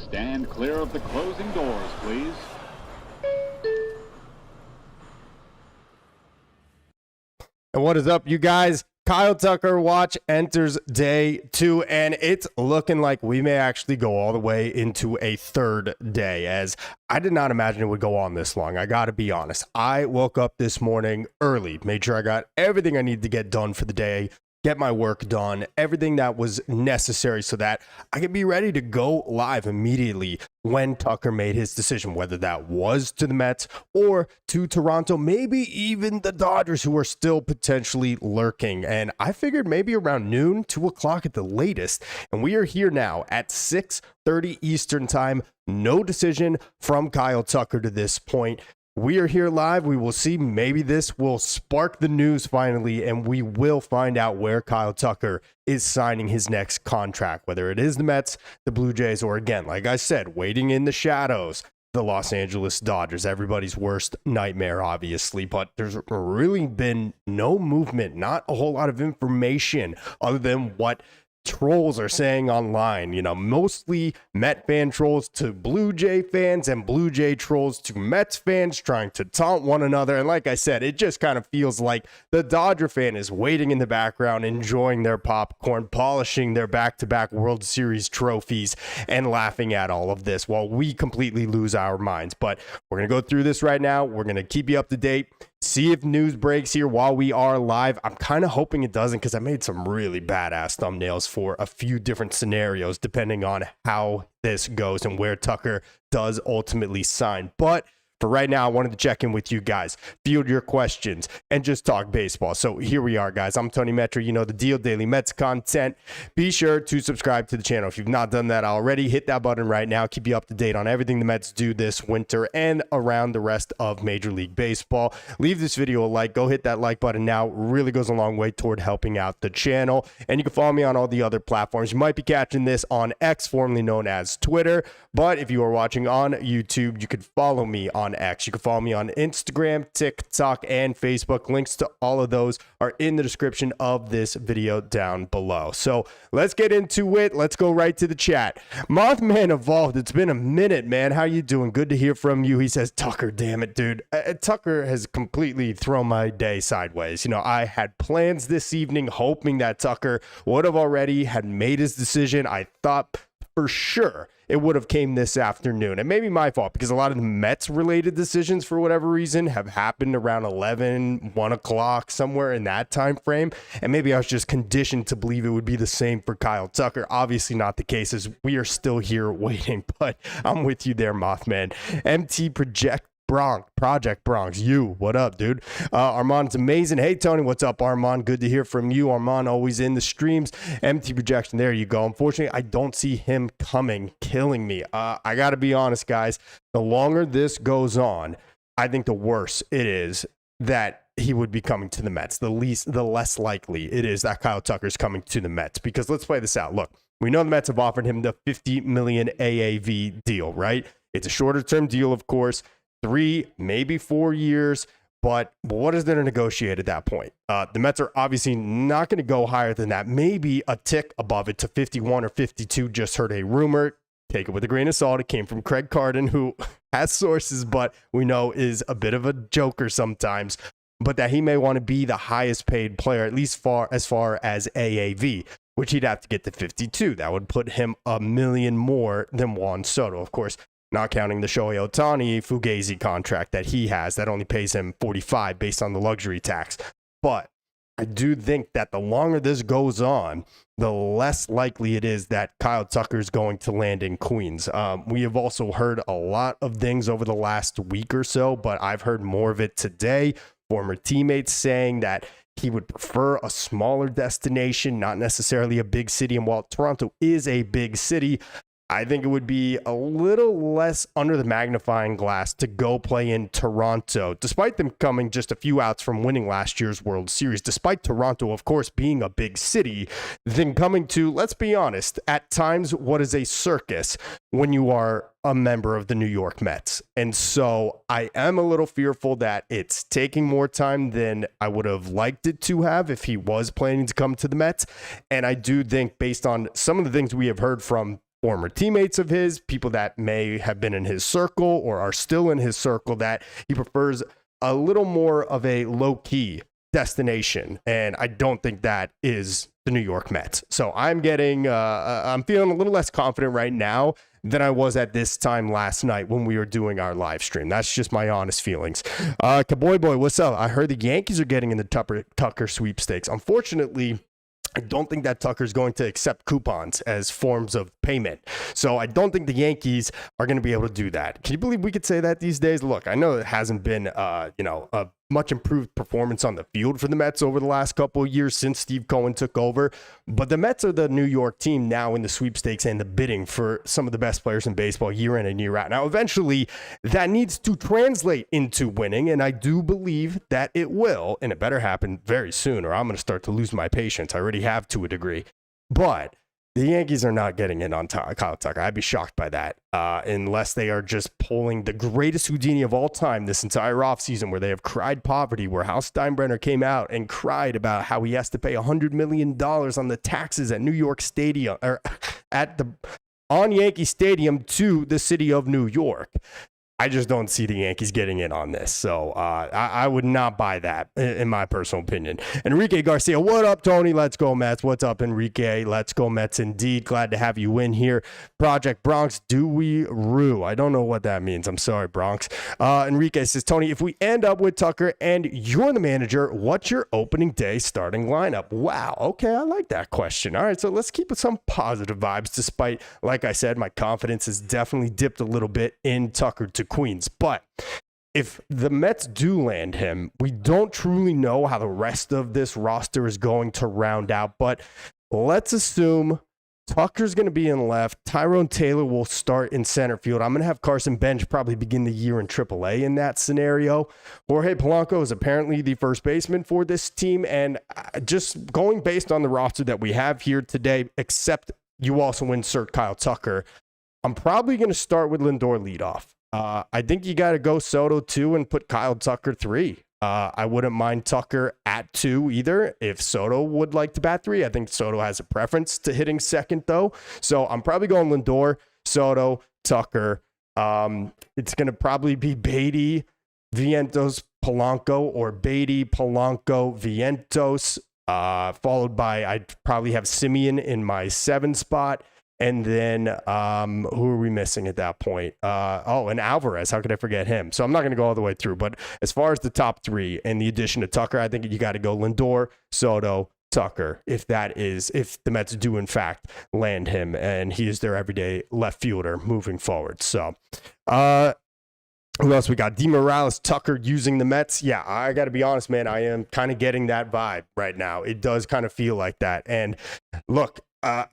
Stand clear of the closing doors, please. And what is up, you guys? Kyle Tucker watch enters day 2, and it's looking like we may actually go all the way into a third day, as I did not imagine it would go on this long. I gotta be honest. I woke up this morning early, made sure I got everything I needed to get done for the day, get my work done, everything that was necessary so that I could be ready to go live immediately when Tucker made his decision, whether that was to the Mets or to Toronto, maybe even the Dodgers, who are still potentially lurking. And I figured maybe around noon, 2 o'clock at the latest. And we are here now at 6:30 Eastern time. No decision from Kyle Tucker to this point. We are here live. We will see. Maybe this will spark the news finally, and we will find out where Kyle Tucker is signing his next contract, whether it is the Mets, the Blue Jays, or again, like I said, waiting in the shadows, the Los Angeles Dodgers, everybody's worst nightmare, obviously. But there's really been no movement, not a whole lot of information other than what trolls are saying online, you know, mostly Met fan trolls to Blue Jay fans and Blue Jay trolls to Mets fans trying to taunt one another. And like I said, it just kind of feels like the Dodger fan is waiting in the background, enjoying their popcorn, polishing their back-to-back World Series trophies, and laughing at all of this while we completely lose our minds. But we're going to go through this right now. We're going to keep you up to date. See if news breaks here while we are live. I'm kind of hoping it doesn't, because I made some really badass thumbnails for a few different scenarios depending on how this goes and where Tucker does ultimately sign. But for right now, I wanted to check in with you guys, field your questions, and just talk baseball. So here we are, guys. I'm Tony Metro. You know the deal, daily Mets content. Be sure to subscribe to the channel. If you've not done that already, hit that button right now. Keep you up to date on everything the Mets do this winter and around the rest of Major League Baseball. Leave this video a like. Go hit that like button now. It really goes a long way toward helping out the channel. And you can follow me on all the other platforms. You might be catching this on X, formerly known as Twitter. But if you are watching on YouTube, you could follow me on X. You can follow me on Instagram, TikTok, and Facebook. Links to all of those are in the description of this video down below. So let's get into it. Let's go right to the chat. Mothman Evolved, it's been a minute, man. How you doing? Good to hear from you. He says, Tucker, damn it, dude. Tucker has completely thrown my day sideways. You know, I had plans this evening hoping that Tucker would have already had made his decision. I thought for sure it would have came this afternoon. And maybe my fault, because a lot of the Mets related decisions for whatever reason have happened around 11, 1 o'clock, somewhere in that time frame. And maybe I was just conditioned to believe it would be the same for Kyle Tucker. Obviously not the case, as we are still here waiting, but I'm with you there, Mothman. MT Project Bronx, you, what up, dude? Armand's amazing. Hey, Tony, what's up, Armand? Good to hear from you. Armand always in the streams. MT Projection, there you go. Unfortunately, I don't see him coming, killing me. I got to be honest, guys. The longer this goes on, I think the worse it is that he would be coming to the Mets. The less likely it is that Kyle Tucker's coming to the Mets. Because let's play this out. Look, we know the Mets have offered him the $50 million AAV deal, right? It's a shorter term deal, of course. 3, maybe 4 years, but what is there to negotiate at that point? The Mets are obviously not going to go higher than that. Maybe a tick above it to 51 or 52. Just heard a rumor. Take it with a grain of salt. It came from Craig Carden, who has sources, but we know is a bit of a joker sometimes. But that he may want to be the highest paid player, at least as far as AAV, which he'd have to get to 52. That would put him $1 million more than Juan Soto, of course. Not counting the Shohei Ohtani Fugazi contract that he has that only pays him $45 based on the luxury tax. But I do think that the longer this goes on, the less likely it is that Kyle Tucker is going to land in Queens. We have also heard a lot of things over the last week or so, but I've heard more of it today. Former teammates saying that he would prefer a smaller destination, not necessarily a big city. And while Toronto is a big city, I think it would be a little less under the magnifying glass to go play in Toronto, despite them coming just a few outs from winning last year's World Series, despite Toronto, of course, being a big city, then coming to, let's be honest, at times what is a circus when you are a member of the New York Mets. And so I am a little fearful that it's taking more time than I would have liked it to have if he was planning to come to the Mets. And I do think, based on some of the things we have heard from former teammates of his, people that may have been in his circle or are still in his circle, that he prefers a little more of a low-key destination. And I don't think that is the New York Mets. So I'm feeling a little less confident right now than I was at this time last night when we were doing our live stream. That's just my honest feelings. Cowboy Boy, what's up? I heard the Yankees are getting in the Tucker sweepstakes. Unfortunately, I don't think that Tucker's going to accept coupons as forms of payment. So I don't think the Yankees are going to be able to do that. Can you believe we could say that these days? Look, I know it hasn't been, a much improved performance on the field for the Mets over the last couple of years since Steve Cohen took over. But the Mets are the New York team now in the sweepstakes and the bidding for some of the best players in baseball year in and year out. Now, eventually, that needs to translate into winning, and I do believe that it will, and it better happen very soon, or I'm going to start to lose my patience. I already have to a degree. But the Yankees are not getting in on Kyle Tucker. I'd be shocked by that unless they are just pulling the greatest Houdini of all time this entire offseason, where they have cried poverty, where Hal Steinbrenner came out and cried about how he has to pay $100 million on the taxes at New York Stadium, or on Yankee Stadium to the city of New York. I just don't see the Yankees getting in on this. So I would not buy that, in my personal opinion. Enrique Garcia, what up, Tony? Let's go, Mets. What's up, Enrique? Let's go, Mets, indeed. Glad to have you in here. Project Bronx, do we rue? I don't know what that means. I'm sorry, Bronx. Enrique says, Tony, if we end up with Tucker and you're the manager, what's your opening day starting lineup? Wow. Okay, I like that question. All right, so let's keep with some positive vibes, despite, like I said, my confidence has definitely dipped a little bit in Tucker to Queens. But if the Mets do land him, we don't truly know how the rest of this roster is going to round out. But let's assume Tucker's going to be in left. Tyrone Taylor will start in center field. I'm going to have Carson Bench probably begin the year in AAA in that scenario. Jorge Polanco is apparently the first baseman for this team. And just going based on the roster that we have here today, except you also insert Kyle Tucker, I'm probably going to start with Lindor leadoff. I think you got to go Soto 2 and put Kyle Tucker 3. I wouldn't mind Tucker at 2 either if Soto would like to bat 3. I think Soto has a preference to hitting second, though. So I'm probably going Lindor, Soto, Tucker. It's going to probably be Beatty, Vientos, Polanco, or Beatty, Polanco, Vientos, followed by, I'd probably have Simeon in my 7 spot. And then who are we missing at that point? And Alvarez. How could I forget him? So I'm not going to go all the way through. But as far as the top 3 and the addition of Tucker, I think you got to go Lindor, Soto, Tucker, if the Mets do in fact land him and he is their everyday left fielder moving forward. So who else we got? D. Morales, Tucker using the Mets. Yeah, I got to be honest, man. I am kind of getting that vibe right now. It does kind of feel like that. And look,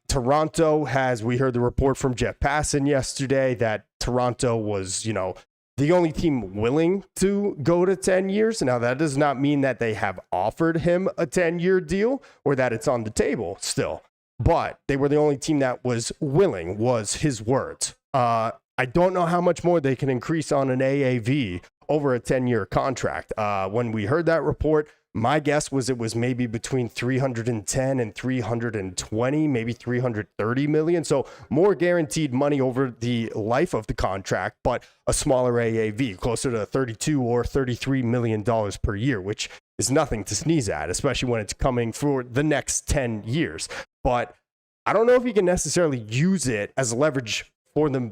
Toronto we heard the report from Jeff Passan yesterday that Toronto was, the only team willing to go to 10 years. Now, that does not mean that they have offered him a 10-year deal or that it's on the table still, but they were the only team that was willing, was his words. I don't know how much more they can increase on an AAV over a 10-year contract. When we heard that report, my guess was it was maybe between 310 and 320, maybe 330 million. So more guaranteed money over the life of the contract, but a smaller AAV, closer to 32 or 33 million dollars per year, which is nothing to sneeze at, especially when it's coming for the next 10 years. But I don't know if you can necessarily use it as leverage for the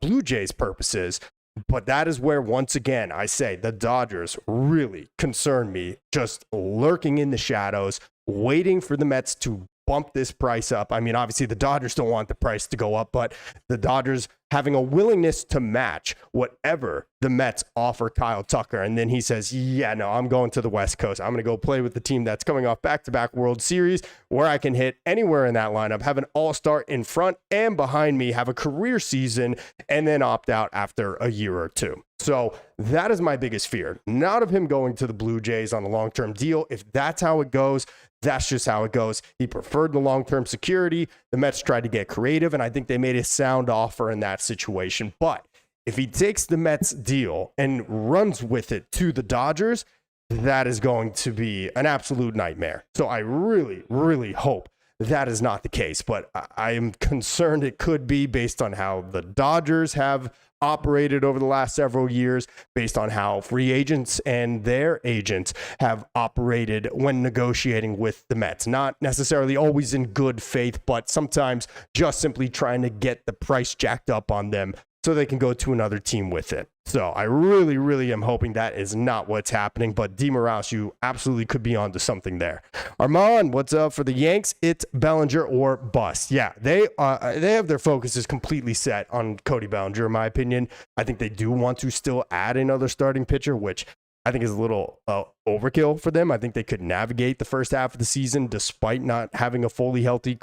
Blue Jays purposes. But that is where, once again, I say the Dodgers really concern me, just lurking in the shadows, waiting for the Mets to bump this price up. I mean, obviously, the Dodgers don't want the price to go up, but the Dodgers having a willingness to match whatever the Mets offer Kyle Tucker. And then he says, yeah, no, I'm going to the West Coast. I'm going to go play with the team that's coming off back-to-back World Series, where I can hit anywhere in that lineup, have an all-star in front and behind me, have a career season, and then opt out after a year or two. So that is my biggest fear, not of him going to the Blue Jays on a long-term deal. If that's how it goes, that's just how it goes. He preferred the long-term security. The Mets tried to get creative, and I think they made a sound offer in that situation. But if he takes the Mets deal and runs with it to the Dodgers, that is going to be an absolute nightmare. So I really, really hope that is not the case. But I am concerned it could be based on how the Dodgers have operated over the last several years, based on how free agents and their agents have operated when negotiating with the Mets. Not necessarily always in good faith, but sometimes just simply trying to get the price jacked up on them so they can go to another team with it. So I really, really am hoping that is not what's happening. But D. Morales, you absolutely could be onto something there. Armand, what's up for the Yanks? It's Bellinger or bust. Yeah, they have their focuses completely set on Cody Bellinger, in my opinion. I think they do want to still add another starting pitcher, which I think is a little overkill for them. I think they could navigate the first half of the season despite not having a fully healthy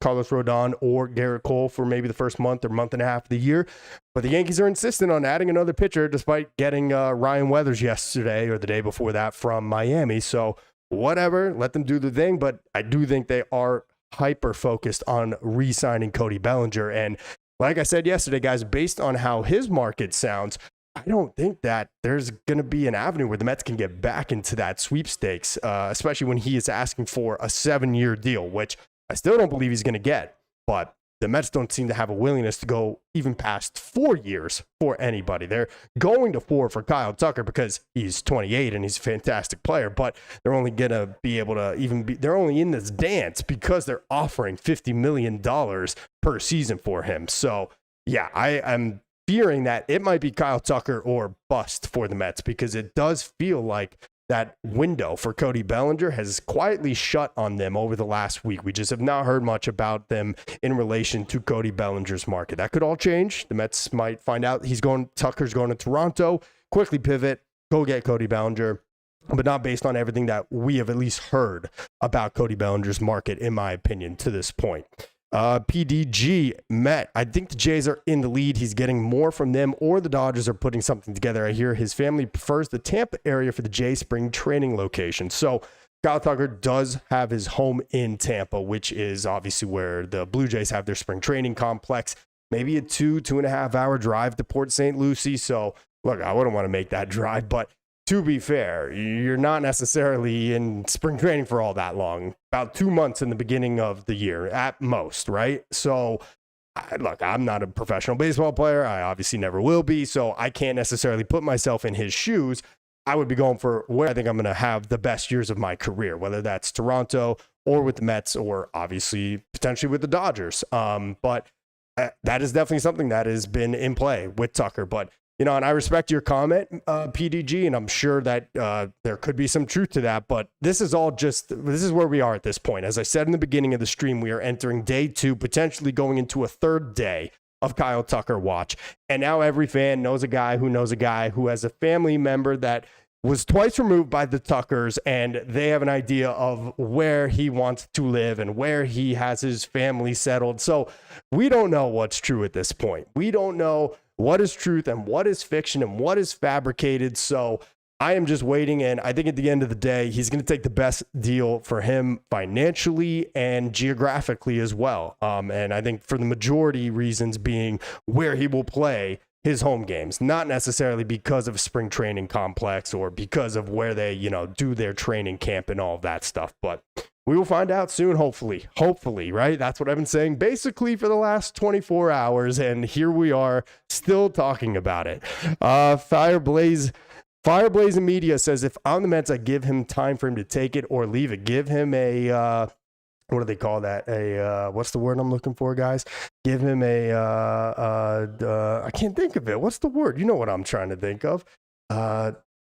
Carlos Rodon or Garrett Cole for maybe the first month or month and a half of the year. But the Yankees are insistent on adding another pitcher despite getting Ryan Weathers yesterday or the day before that from Miami. So whatever, let them do the thing. But I do think they are hyper focused on re-signing Cody Bellinger. And like I said yesterday, guys, based on how his market sounds, I don't think that there's going to be an avenue where the Mets can get back into that sweepstakes, especially when he is asking for a 7-year deal, which I still don't believe he's going to get, but the Mets don't seem to have a willingness to go even past 4 years for anybody. They're going to 4 for Kyle Tucker because he's 28 and he's a fantastic player, but they're only going to be able to they're only in this dance because they're offering $50 million per season for him. So yeah, I'm fearing that it might be Kyle Tucker or bust for the Mets because it does feel like that window for Cody Bellinger has quietly shut on them over the last week. We just have not heard much about them in relation to Cody Bellinger's market. That could all change. The Mets might find out Tucker's going to Toronto, quickly pivot, go get Cody Bellinger, but not based on everything that we have at least heard about Cody Bellinger's market, in my opinion, to this point. PDG Met. I think the Jays are in the lead. He's getting more from them, or the Dodgers are putting something together. I hear his family prefers the Tampa area for the Jays spring training location. So Kyle Tucker does have his home in Tampa, which is obviously where the Blue Jays have their spring training complex. Maybe a 2.5 hour drive to Port St. Lucie. So look, I wouldn't want to make that drive, but to be fair, you're not necessarily in spring training for all that long. About 2 months in the beginning of the year at most, right? So, look, I'm not a professional baseball player. I obviously never will be, so I can't necessarily put myself in his shoes. I would be going for where I think I'm going to have the best years of my career, whether that's Toronto or with the Mets or obviously potentially with the Dodgers. But that is definitely something that has been in play with Tucker. But and I respect your comment, PDG, and I'm sure that there could be some truth to that, but this is where we are at this point. As I said in the beginning of the stream, we are entering day 2, potentially going into a 3rd day of Kyle Tucker watch. And now every fan knows a guy who has a family member that was twice removed by the Tuckers, and they have an idea of where he wants to live and where he has his family settled. So we don't know what's true at this point. We don't know what is truth and what is fiction and what is fabricated. So I am just waiting. And I think at the end of the day, he's going to take the best deal for him financially and geographically as well. And I think for the majority reasons being where he will play his home games, not necessarily because of a spring training complex or because of where they, do their training camp and all of that stuff. But we will find out soon, hopefully, right? That's what I've been saying basically for the last 24 hours, and here we are still talking about it. Fireblaze Media says, if I'm the Mets, I give him time for him to take it or leave it. Give him a, what do they call that? What's the word I'm looking for, guys? Give him I can't think of it. What's the word? You know what I'm trying to think of.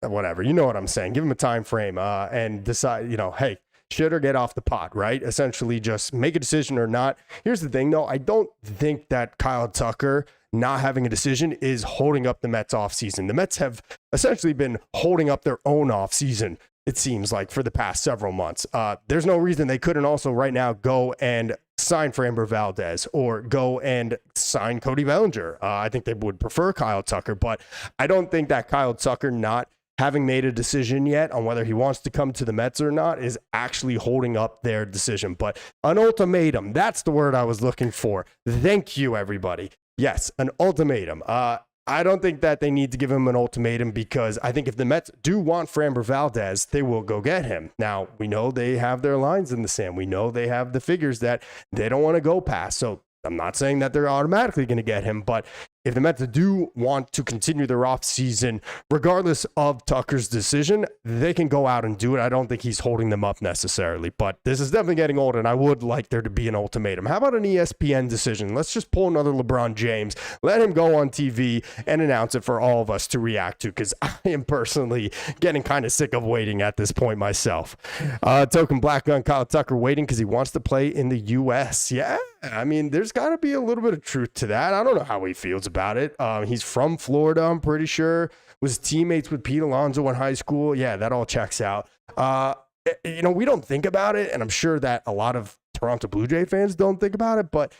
Whatever, you know what I'm saying. Give him a time frame and decide, hey, should or get off the pot, right? Essentially just make a decision or not. Here's the thing, though. I don't think that Kyle Tucker not having a decision is holding up the Mets offseason. The Mets have essentially been holding up their own offseason, it seems like, for the past several months. There's no reason they couldn't also right now go and sign Framber Valdez or go and sign Cody Bellinger. I think they would prefer Kyle Tucker, but I don't think that Kyle Tucker not having made a decision yet on whether he wants to come to the Mets or not is actually holding up their decision. But an ultimatum, that's the word I was looking for. Thank you, everybody. Yes, an ultimatum. I don't think that they need to give him an ultimatum, because I think if the Mets do want Framber Valdez, they will go get him. Now, we know they have their lines in the sand. We know they have the figures that they don't want to go past. So I'm not saying that they're automatically going to get him, but if the Mets do want to continue their offseason, regardless of Tucker's decision, they can go out and do it. I don't think he's holding them up necessarily, but this is definitely getting old, and I would like there to be an ultimatum. How about an ESPN decision? Let's just pull another LeBron James, let him go on TV and announce it for all of us to react to, because I am personally getting kind of sick of waiting at this point myself. Token Black Gun Kyle Tucker waiting because he wants to play in the U.S. Yeah, I mean, there's got to be a little bit of truth to that. I don't know how he feels about it. He's from Florida, I'm pretty sure. Was teammates with Pete Alonso in high school. Yeah, that all checks out. We don't think about it, and I'm sure that a lot of Toronto Blue Jay fans don't think about it, but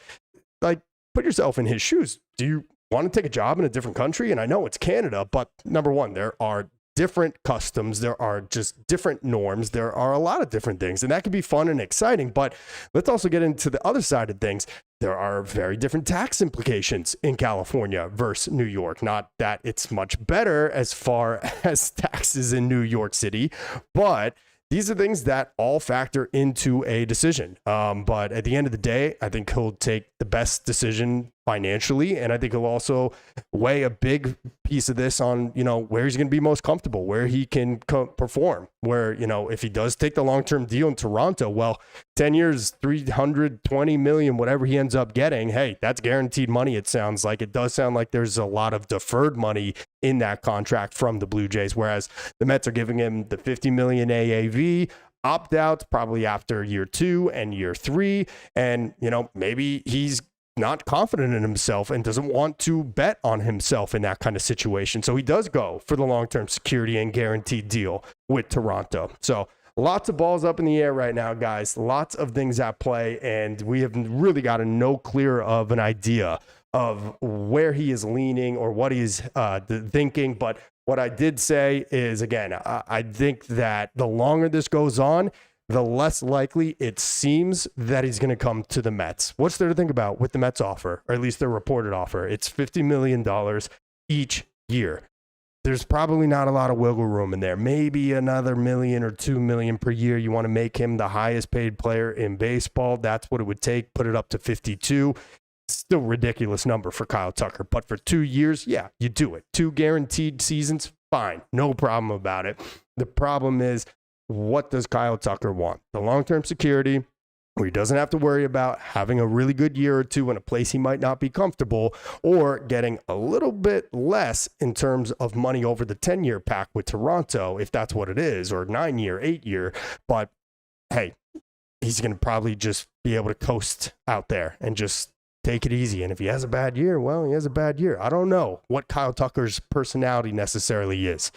like, put yourself in his shoes. Do you want to take a job in a different country? And I know it's Canada, but number one, there are different customs. There are just different norms. There are a lot of different things, and that can be fun and exciting. But let's also get into the other side of things. There are very different tax implications in California versus New York. Not that it's much better as far as taxes in New York City, but these are things that all factor into a decision. But at the end of the day, I think he'll take the best decision financially, and I think he'll also weigh a big piece of this on, where he's going to be most comfortable, where he can perform, where, if he does take the long-term deal in Toronto, well, 10 years, $320 million, whatever he ends up getting, hey, that's guaranteed money. It sounds like. It does sound like there's a lot of deferred money in that contract from the Blue Jays, whereas the Mets are giving him the $50 million AAV, opt-outs probably after year 2 and year 3, and, maybe he's not confident in himself and doesn't want to bet on himself in that kind of situation. So he does go for the long-term security and guaranteed deal with Toronto. So lots of balls up in the air right now, guys. Lots of things at play, and we have really got no clear of an idea of where he is leaning or what he's thinking. But what I did say is, again, I think that the longer this goes on, the less likely it seems that he's going to come to the Mets. What's there to think about with the Mets offer, or at least their reported offer? It's $50 million each year. There's probably not a lot of wiggle room in there. Maybe another $1 million or $2 million per year. You want to make him the highest paid player in baseball. That's what it would take. Put it up to 52. Still ridiculous number for Kyle Tucker. But for 2 years, yeah, you do it. 2 guaranteed seasons, fine. No problem about it. The problem is, what does Kyle Tucker want? The long-term security, where he doesn't have to worry about having a really good year or two in a place he might not be comfortable, or getting a little bit less in terms of money over the 10-year pack with Toronto, if that's what it is, or 9-year, 8-year. But hey, he's going to probably just be able to coast out there and just take it easy. And if he has a bad year, well, he has a bad year. I don't know what Kyle Tucker's personality necessarily is.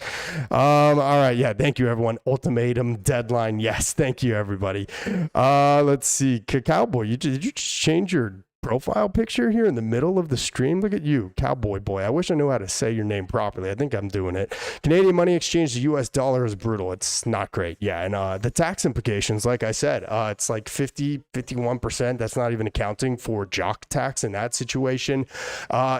All right. Yeah. Thank you, everyone. Ultimatum deadline. Yes. Thank you, everybody. Let's see. Cowboy, did you just change your profile picture here in the middle of the stream? Look at you, Cowboy Boy. I wish I knew how to say your name properly. I think I'm doing it. Canadian money exchange to US dollar is brutal. It's not great. Yeah. And the tax implications, like I said, it's like 51%. That's not even accounting for jock tax in that situation.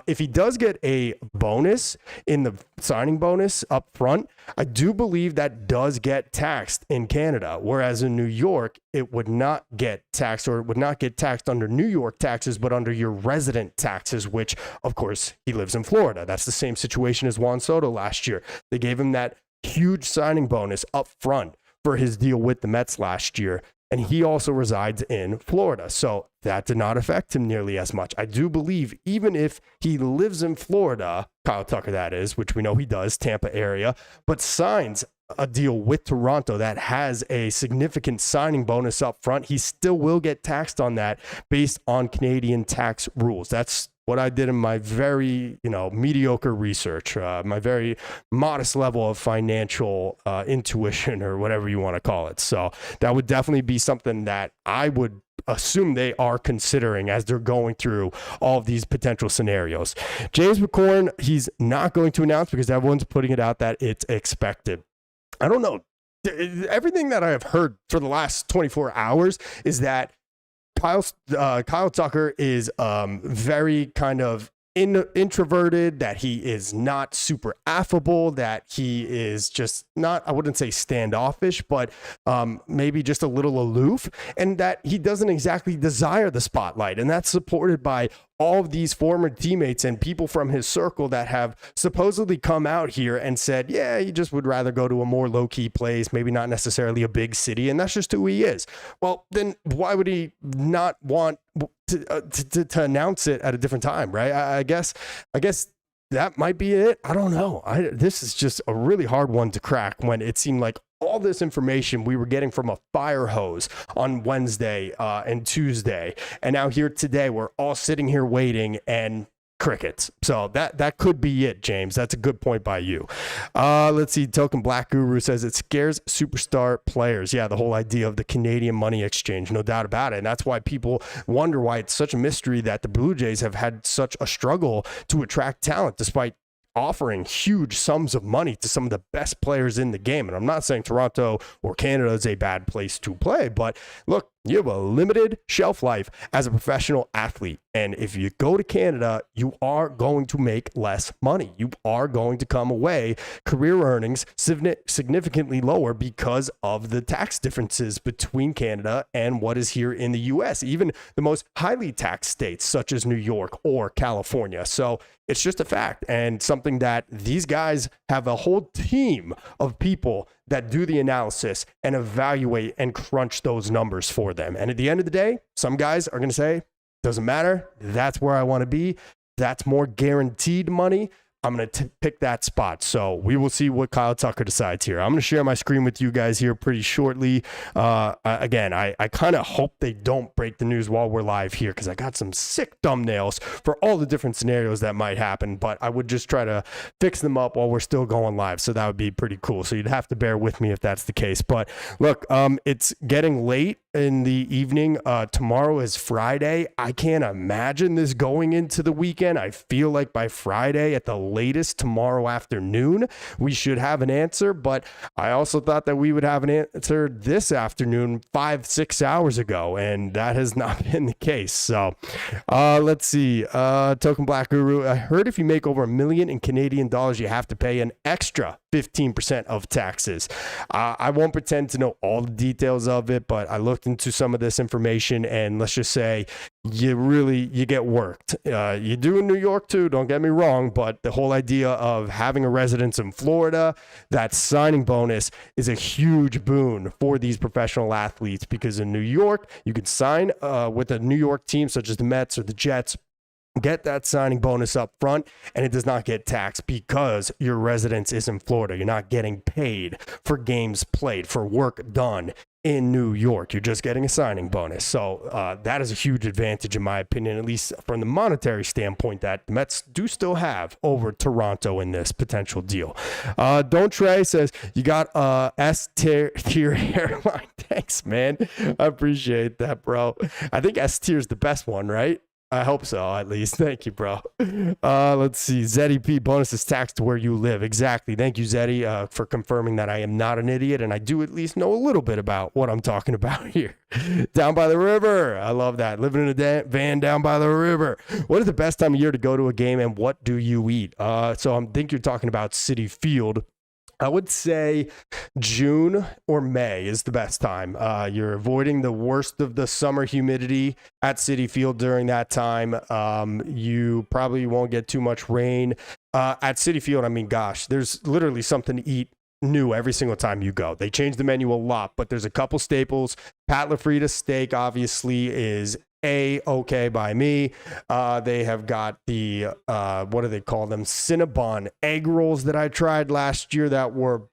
If he does get a bonus in the signing bonus up front, I do believe that does get taxed in Canada, whereas in New York, it would not get taxed, or it would not get taxed under New York taxes, but under your resident taxes, which, of course, he lives in Florida. That's the same situation as Juan Soto last year. They gave him that huge signing bonus up front for his deal with the Mets last year, and he also resides in Florida. So that did not affect him nearly as much. I do believe even if he lives in Florida, Kyle Tucker that is, which we know he does, Tampa area, but signs a deal with Toronto that has a significant signing bonus up front, he still will get taxed on that based on Canadian tax rules. That's what I did in my very, mediocre research, my very modest level of financial intuition, or whatever you want to call it. So that would definitely be something that I would assume they are considering as they're going through all of these potential scenarios. James McCorn, he's not going to announce because everyone's putting it out that it's expected. I don't know. Everything that I have heard for the last 24 hours is that Kyle Tucker is very kind of introverted, that he is not super affable, that he is just not, I wouldn't say standoffish, but maybe just a little aloof, and that he doesn't exactly desire the spotlight. And that's supported by all of these former teammates and people from his circle that have supposedly come out here and said, yeah, he just would rather go to a more low-key place, maybe not necessarily a big city, and that's just who he is. Well, then why would he not want to announce it at a different time, right? I guess that might be it. I don't know. This is just a really hard one to crack when it seemed like all this information we were getting from a fire hose on Wednesday and Tuesday. And now here today, we're all sitting here waiting and crickets. So that could be it, James. That's a good point by you. Let's see. Token Black Guru says it scares superstar players. Yeah, the whole idea of the Canadian money exchange, no doubt about it. And that's why people wonder why it's such a mystery that the Blue Jays have had such a struggle to attract talent despite offering huge sums of money to some of the best players in the game. And I'm not saying Toronto or Canada is a bad place to play, but look, you have a limited shelf life as a professional athlete. And if you go to Canada, you are going to make less money. You are going to come away career earnings significantly lower because of the tax differences between Canada and what is here in the US, even the most highly taxed states such as New York or California. So it's just a fact, and something that these guys have a whole team of people that do the analysis and evaluate and crunch those numbers for them. And at the end of the day, some guys are going to say, doesn't matter. That's where I want to be. That's more guaranteed money. I'm going to pick that spot. So we will see what Kyle Tucker decides here. I'm going to share my screen with you guys here pretty shortly. Again, I kind of hope they don't break the news while we're live here because I got some sick thumbnails for all the different scenarios that might happen, but I would just try to fix them up while we're still going live. So that would be pretty cool. So you'd have to bear with me if that's the case. But look, it's getting late in the evening. Tomorrow is Friday. I can't imagine this going into the weekend. I feel like by Friday at the latest tomorrow afternoon, we should have an answer. But I also thought that we would have an answer this afternoon, 5-6 hours ago, and that has not been the case. So let's see. Token Black Guru, I heard if you make over $1 million in Canadian dollars, you have to pay an extra 15% of taxes. I won't pretend to know all the details of it, but I looked into some of this information, and let's just say you get worked. You do in New York too, don't get me wrong, but the whole idea of having a residence in Florida, that signing bonus is a huge boon for these professional athletes, because in New York, you can sign with a New York team such as the Mets or the Jets, get that signing bonus up front, and it does not get taxed because your residence is in Florida. You're not getting paid for games played, for work done in New York. You're just getting a signing bonus. So that is a huge advantage, in my opinion, at least from the monetary standpoint, that the Mets do still have over Toronto in this potential deal. Don't Trey says, you got S-tier hairline. Thanks, man. I appreciate that, bro. I think S-tier is the best one, right? I hope so, at least. Thank you, bro. Let's see. ZDP bonus is taxed to where you live. Exactly. Thank you, Zeddy, for confirming that I am not an idiot, and I do at least know a little bit about what I'm talking about here. Down by the river. I love that. Living in a van down by the river. What is the best time of year to go to a game, and what do you eat? So I think you're talking about Citi Field. I would say June or May is the best time. You're avoiding the worst of the summer humidity at Citi Field during that time. You probably won't get too much rain. At Citi Field, I mean, gosh, there's literally something to eat new every single time you go. They change the menu a lot, but there's a couple staples. Pat LaFrida steak, obviously, is okay by me. They have got the what do they call them, Cinnabon egg rolls that I tried last year that were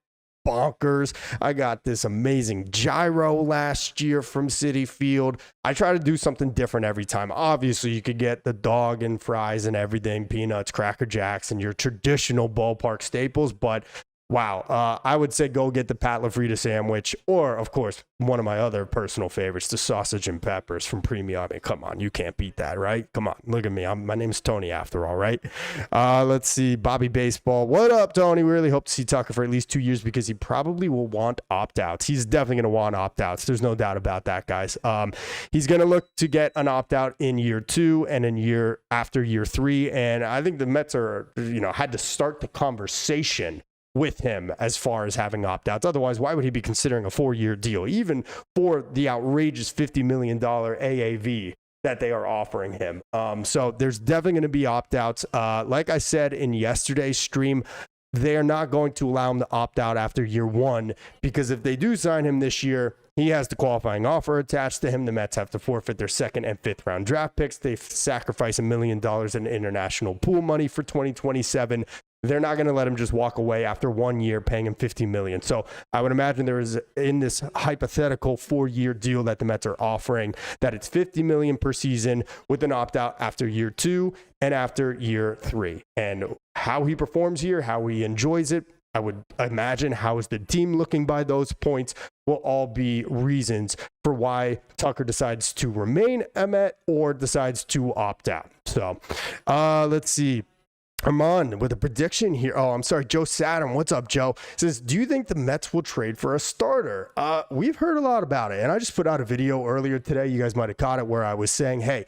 bonkers. I got this amazing gyro last year from Citi Field. I try to do something different every time. Obviously, you could get the dog and fries and everything, peanuts, Cracker Jacks, and your traditional ballpark staples, but Wow. I would say go get the Pat LaFrida sandwich, or, of course, one of my other personal favorites, the sausage and peppers from Premium. I mean, come on. You can't beat that, right? Come on. Look at me. My name's Tony after all, right? Let's see. Bobby Baseball. What up, Tony? We really hope to see Tucker for at least 2 years because he probably will want opt-outs. He's definitely going to want opt-outs. There's no doubt about that, guys. He's going to look to get an opt-out in year 2 and after year 3. And I think the Mets had to start the conversation with him as far as having opt-outs. Otherwise, why would he be considering a 4-year deal, even for the outrageous $50 million AAV that they are offering him? So there's definitely going to be opt-outs. Like I said in yesterday's stream, they are not going to allow him to opt out after year 1, because if they do sign him this year, he has the qualifying offer attached to him. The Mets have to forfeit their 2nd and 5th round draft picks. They sacrifice $1 million in international pool money for 2027. They're not going to let him just walk away after 1 year paying him $50 million. So I would imagine there is, in this hypothetical 4-year deal that the Mets are offering, that it's $50 million per season with an opt-out after year 2 and after year 3. And how he performs here, how he enjoys it, I would imagine how is the team looking by those points will all be reasons for why Tucker decides to remain a Met or decides to opt out. So let's see. Armand with a prediction here. Oh, I'm sorry. Joe Saturn. What's up, Joe? Says, do you think the Mets will trade for a starter? We've heard a lot about it. And I just put out a video earlier today. You guys might have caught it, where I was saying, hey,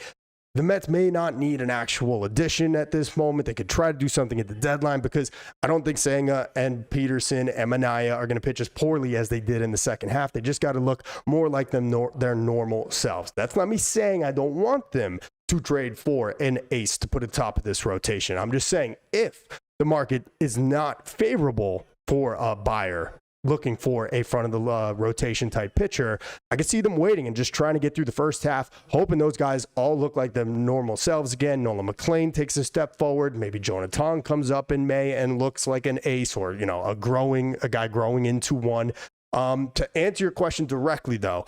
the Mets may not need an actual addition at this moment. They could try to do something at the deadline, because I don't think Senga and Peterson and Manaea are going to pitch as poorly as they did in the second half. They just got to look more like their normal selves. That's not me saying I don't want them to trade for an ace to put atop of this rotation. I'm just saying, if the market is not favorable for a buyer looking for a front of the rotation type pitcher, I can see them waiting and just trying to get through the first half, hoping those guys all look like their normal selves again. Nolan McLean takes a step forward. Maybe Jonathan comes up in May and looks like an ace, or, a guy growing into one. To answer your question directly, though,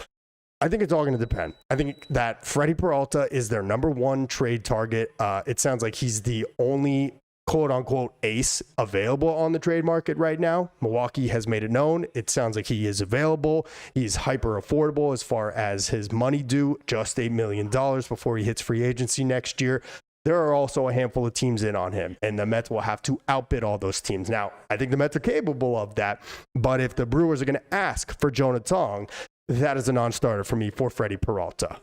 I think it's all going to depend. I think that Freddie Peralta is their number 1 trade target. It sounds like he's the only quote-unquote ace available on the trade market right now. Milwaukee has made it known. It sounds like he is available. He's hyper affordable as far as his money due, just $8 million before he hits free agency next year. There are also a handful of teams in on him, and the Mets will have to outbid all those teams. Now, I think the Mets are capable of that, but if the Brewers are going to ask for Jonathan, that is a non-starter for me for Freddie Peralta.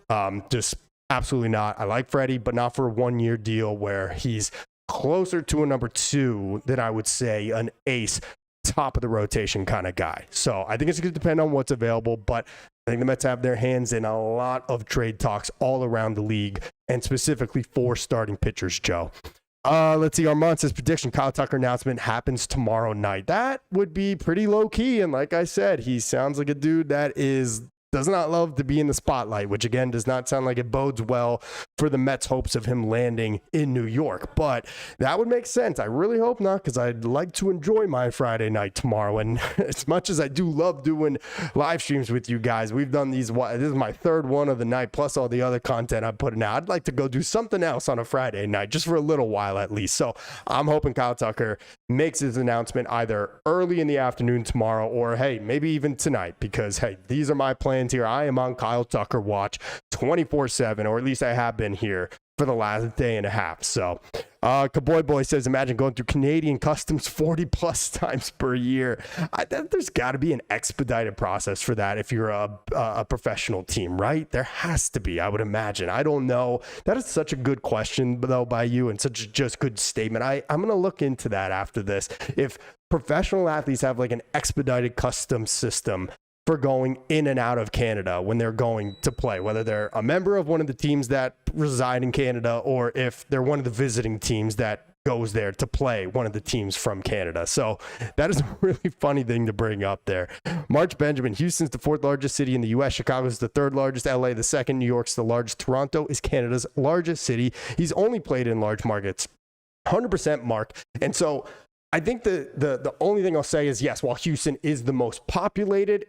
Just absolutely not. I like Freddie, but not for a 1-year deal where he's closer to a number 2 than I would say an ace, top of the rotation kind of guy. So I think it's going to depend on what's available, but I think the Mets have their hands in a lot of trade talks all around the league, and specifically for starting pitchers, Joe. Let's see. Armand says, prediction, Kyle Tucker announcement happens tomorrow night. That would be pretty low key. And like I said, he sounds like a dude that does not love to be in the spotlight, which again does not sound like it bodes well for the Mets' hopes of him landing in New York. But that would make sense. I really hope not, because I'd like to enjoy my Friday night tomorrow. And as much as I do love doing live streams with you guys, we've done these. This is my 3rd one of the night, plus all the other content I'm putting out. I'd like to go do something else on a Friday night, just for a little while at least. So I'm hoping Kyle Tucker makes his announcement either early in the afternoon tomorrow, or hey, maybe even tonight, because hey, these are my plans here. I am on Kyle Tucker watch 24/7, or at least I have been here for the last day and a half. So Kaboy Boy says, imagine going through Canadian customs 40 plus times per year. There's got to be an expedited process for that if you're a professional team, right? There has to be, I would imagine. I don't know. That is such a good question, though, by you, and such a just good statement. I'm going to look into that after this. If professional athletes have like an expedited custom system for going in and out of Canada when they're going to play, whether they're a member of one of the teams that reside in Canada, or if they're one of the visiting teams that goes there to play one of the teams from Canada. So that is a really funny thing to bring up there. March Benjamin, Houston's the 4th largest city in the U.S. Chicago's the 3rd largest. LA, the 2nd. New York's the largest. Toronto is Canada's largest city. He's only played in large markets. 100% Mark. And so I think the only thing I'll say is, yes, while Houston is the most populated,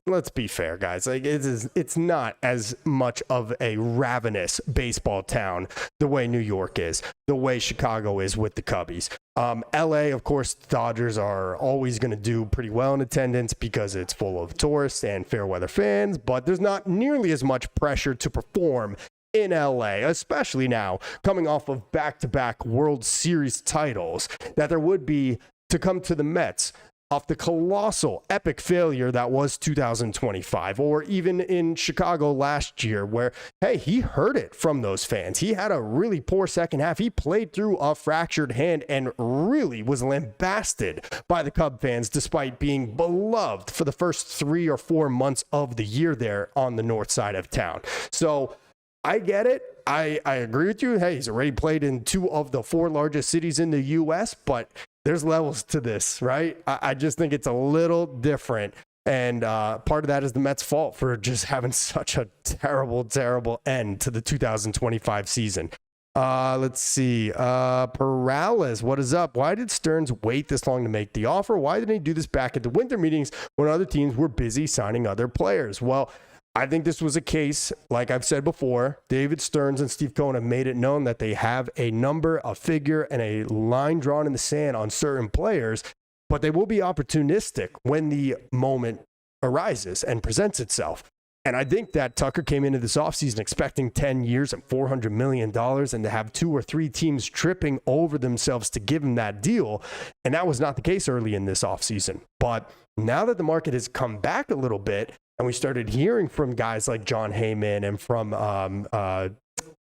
let's be fair, guys. Like it's not as much of a ravenous baseball town the way New York is, the way Chicago is with the Cubbies. LA, of course, the Dodgers are always going to do pretty well in attendance because it's full of tourists and fair weather fans, but there's not nearly as much pressure to perform in LA, especially now coming off of back-to-back World Series titles, that there would be to come to the Mets off the colossal epic failure that was 2025, or even in Chicago last year where, hey, he heard it from those fans. He had a really poor second half. He played through a fractured hand and really was lambasted by the Cub fans despite being beloved for the first 3 or 4 months of the year there on the north side of town. So I get it. I agree with you. Hey, he's already played in 2 of the 4 largest cities in the U.S., but there's levels to this, right? I just think it's a little different. And part of that is the Mets' fault for just having such a terrible, terrible end to the 2025 season. Let's see. Perales, what is up? Why did Stearns wait this long to make the offer? Why didn't he do this back at the winter meetings when other teams were busy signing other players? Well, I think this was a case, like I've said before, David Stearns and Steve Cohen have made it known that they have a number, a figure, and a line drawn in the sand on certain players, but they will be opportunistic when the moment arises and presents itself. And I think that Tucker came into this offseason expecting 10 years and $400 million and to have 2 or 3 teams tripping over themselves to give him that deal. And that was not the case early in this offseason. But now that the market has come back a little bit, and we started hearing from guys like John Heyman and from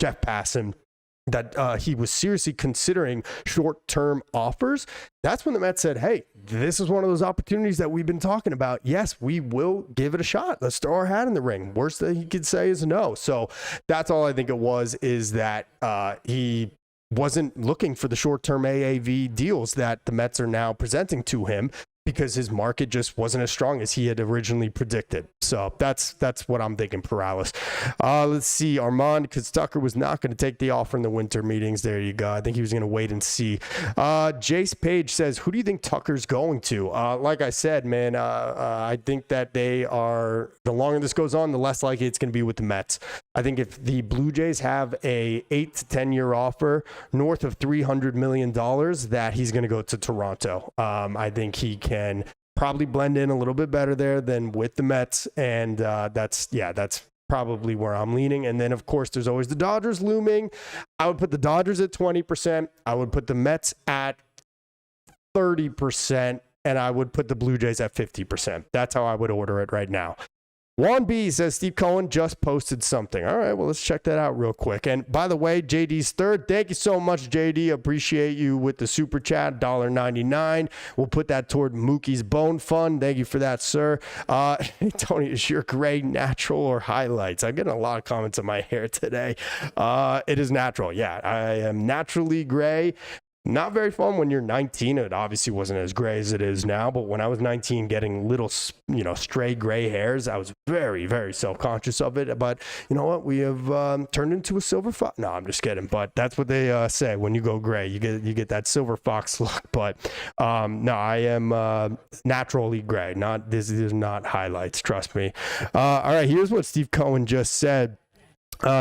Jeff Passan that he was seriously considering short-term offers, that's when the Mets said, hey, this is one of those opportunities that we've been talking about. Yes, we will give it a shot. Let's throw our hat in the ring. Worst that he could say is no. So that's all I think it was, is that he wasn't looking for the short-term AAV deals that the Mets are now presenting to him, because his market just wasn't as strong as he had originally predicted. So that's what I'm thinking, Perales. Let's see, Armand, because Tucker was not going to take the offer in the winter meetings. There you go. I think he was going to wait and see. Jace Page says, who do you think Tucker's going to? Like I said, man, I think that they are, the longer this goes on, the less likely it's going to be with the Mets. I think if the Blue Jays have a 8 to 10 year offer north of $300 million, that he's going to go to Toronto. I think he can probably blend in a little bit better there than with the Mets. And that's probably where I'm leaning. And then, of course, there's always the Dodgers looming. I would put the Dodgers at 20%. I would put the Mets at 30%. And I would put the Blue Jays at 50%. That's how I would order it right now. Juan B says Steve Cohen just posted something. All right, well, let's check that out real quick. And by the way, JD's third. Thank you so much, JD. Appreciate you with the super chat, $1.99. We'll put that toward Mookie's Bone Fund. Thank you for that, sir. Tony, is your gray natural or highlights? I'm getting a lot of comments on my hair today. It is natural. Yeah, I am naturally gray. Not very fun when you're 19. It obviously wasn't as gray as it is now, but when I was 19, getting little, stray gray hairs, I was very, very self-conscious of it. But you know what? We have turned into a silver fox. No, I'm just kidding. But that's what they say. When you go gray, you get that silver fox look. But no, I am naturally gray. This is not highlights. Trust me. All right, here's what Steve Cohen just said.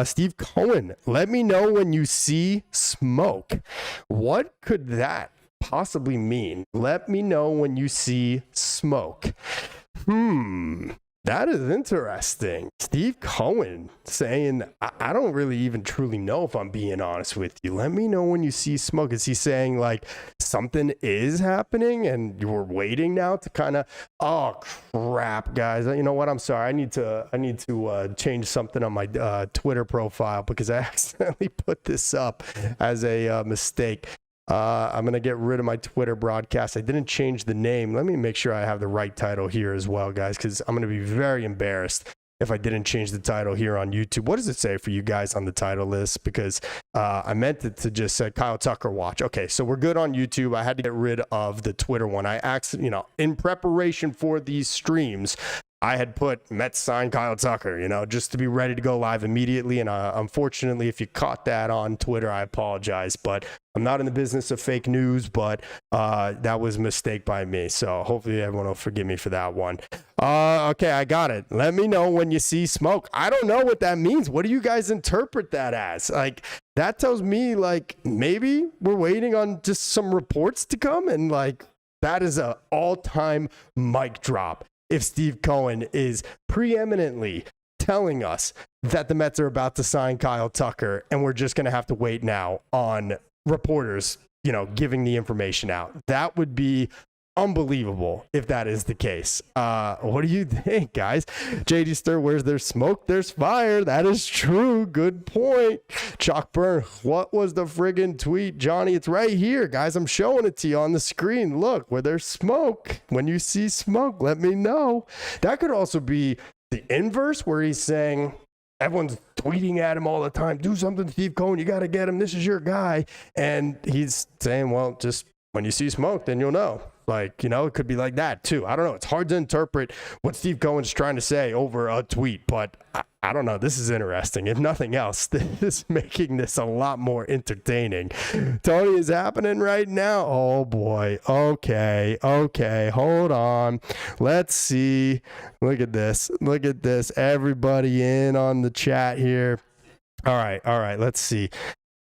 Steve Cohen, let me know when you see smoke. What could that possibly mean? Let me know when you see smoke. That is interesting. Steve Cohen saying, I don't really even truly know, if I'm being honest with you. Let me know when you see smoke. Is he saying like something is happening and you're waiting now to kind of, oh crap, guys. You know what? I'm sorry. I need to change something on my Twitter profile because I accidentally put this up as a mistake. I'm going to get rid of my Twitter broadcast. I didn't change the name. Let me make sure I have the right title here as well, guys, because I'm going to be very embarrassed if I didn't change the title here on YouTube. What does it say for you guys on the title list? Because I meant it to just say Kyle Tucker Watch. Okay, so we're good on YouTube. I had to get rid of the Twitter one. I actually, in preparation for these streams, I had put Mets sign Kyle Tucker, just to be ready to go live immediately. And unfortunately, if you caught that on Twitter, I apologize. But I'm not in the business of fake news, but that was a mistake by me. So hopefully everyone will forgive me for that one. Okay, I got it. Let me know when you see smoke. I don't know what that means. What do you guys interpret that as? Like, that tells me, like, maybe we're waiting on just some reports to come. And, like, that is an all-time mic drop. If Steve Cohen is preeminently telling us that the Mets are about to sign Kyle Tucker and we're just going to have to wait now on reporters, giving the information out. That would be unbelievable if that is the case. What do you think, guys? JD Stir, where's there smoke, there's fire. That is true. Good point. Chalk Burn, what was the friggin' tweet, Johnny? It's right here, guys. I'm showing it to you on the screen. Look, where there's smoke. When you see smoke, let me know. That could also be the inverse, where he's saying everyone's tweeting at him all the time. Do something, Steve Cohen. You got to get him. This is your guy. And he's saying, well, just when you see smoke, then you'll know. Like, it could be like that too. I don't know. It's hard to interpret what Steve Cohen's trying to say over a tweet, but I don't know. This is interesting. If nothing else, this is making this a lot more entertaining. Tony, is happening right now. Oh boy. Okay. Hold on. Let's see. Look at this. Everybody in on the chat here. All right. Let's see.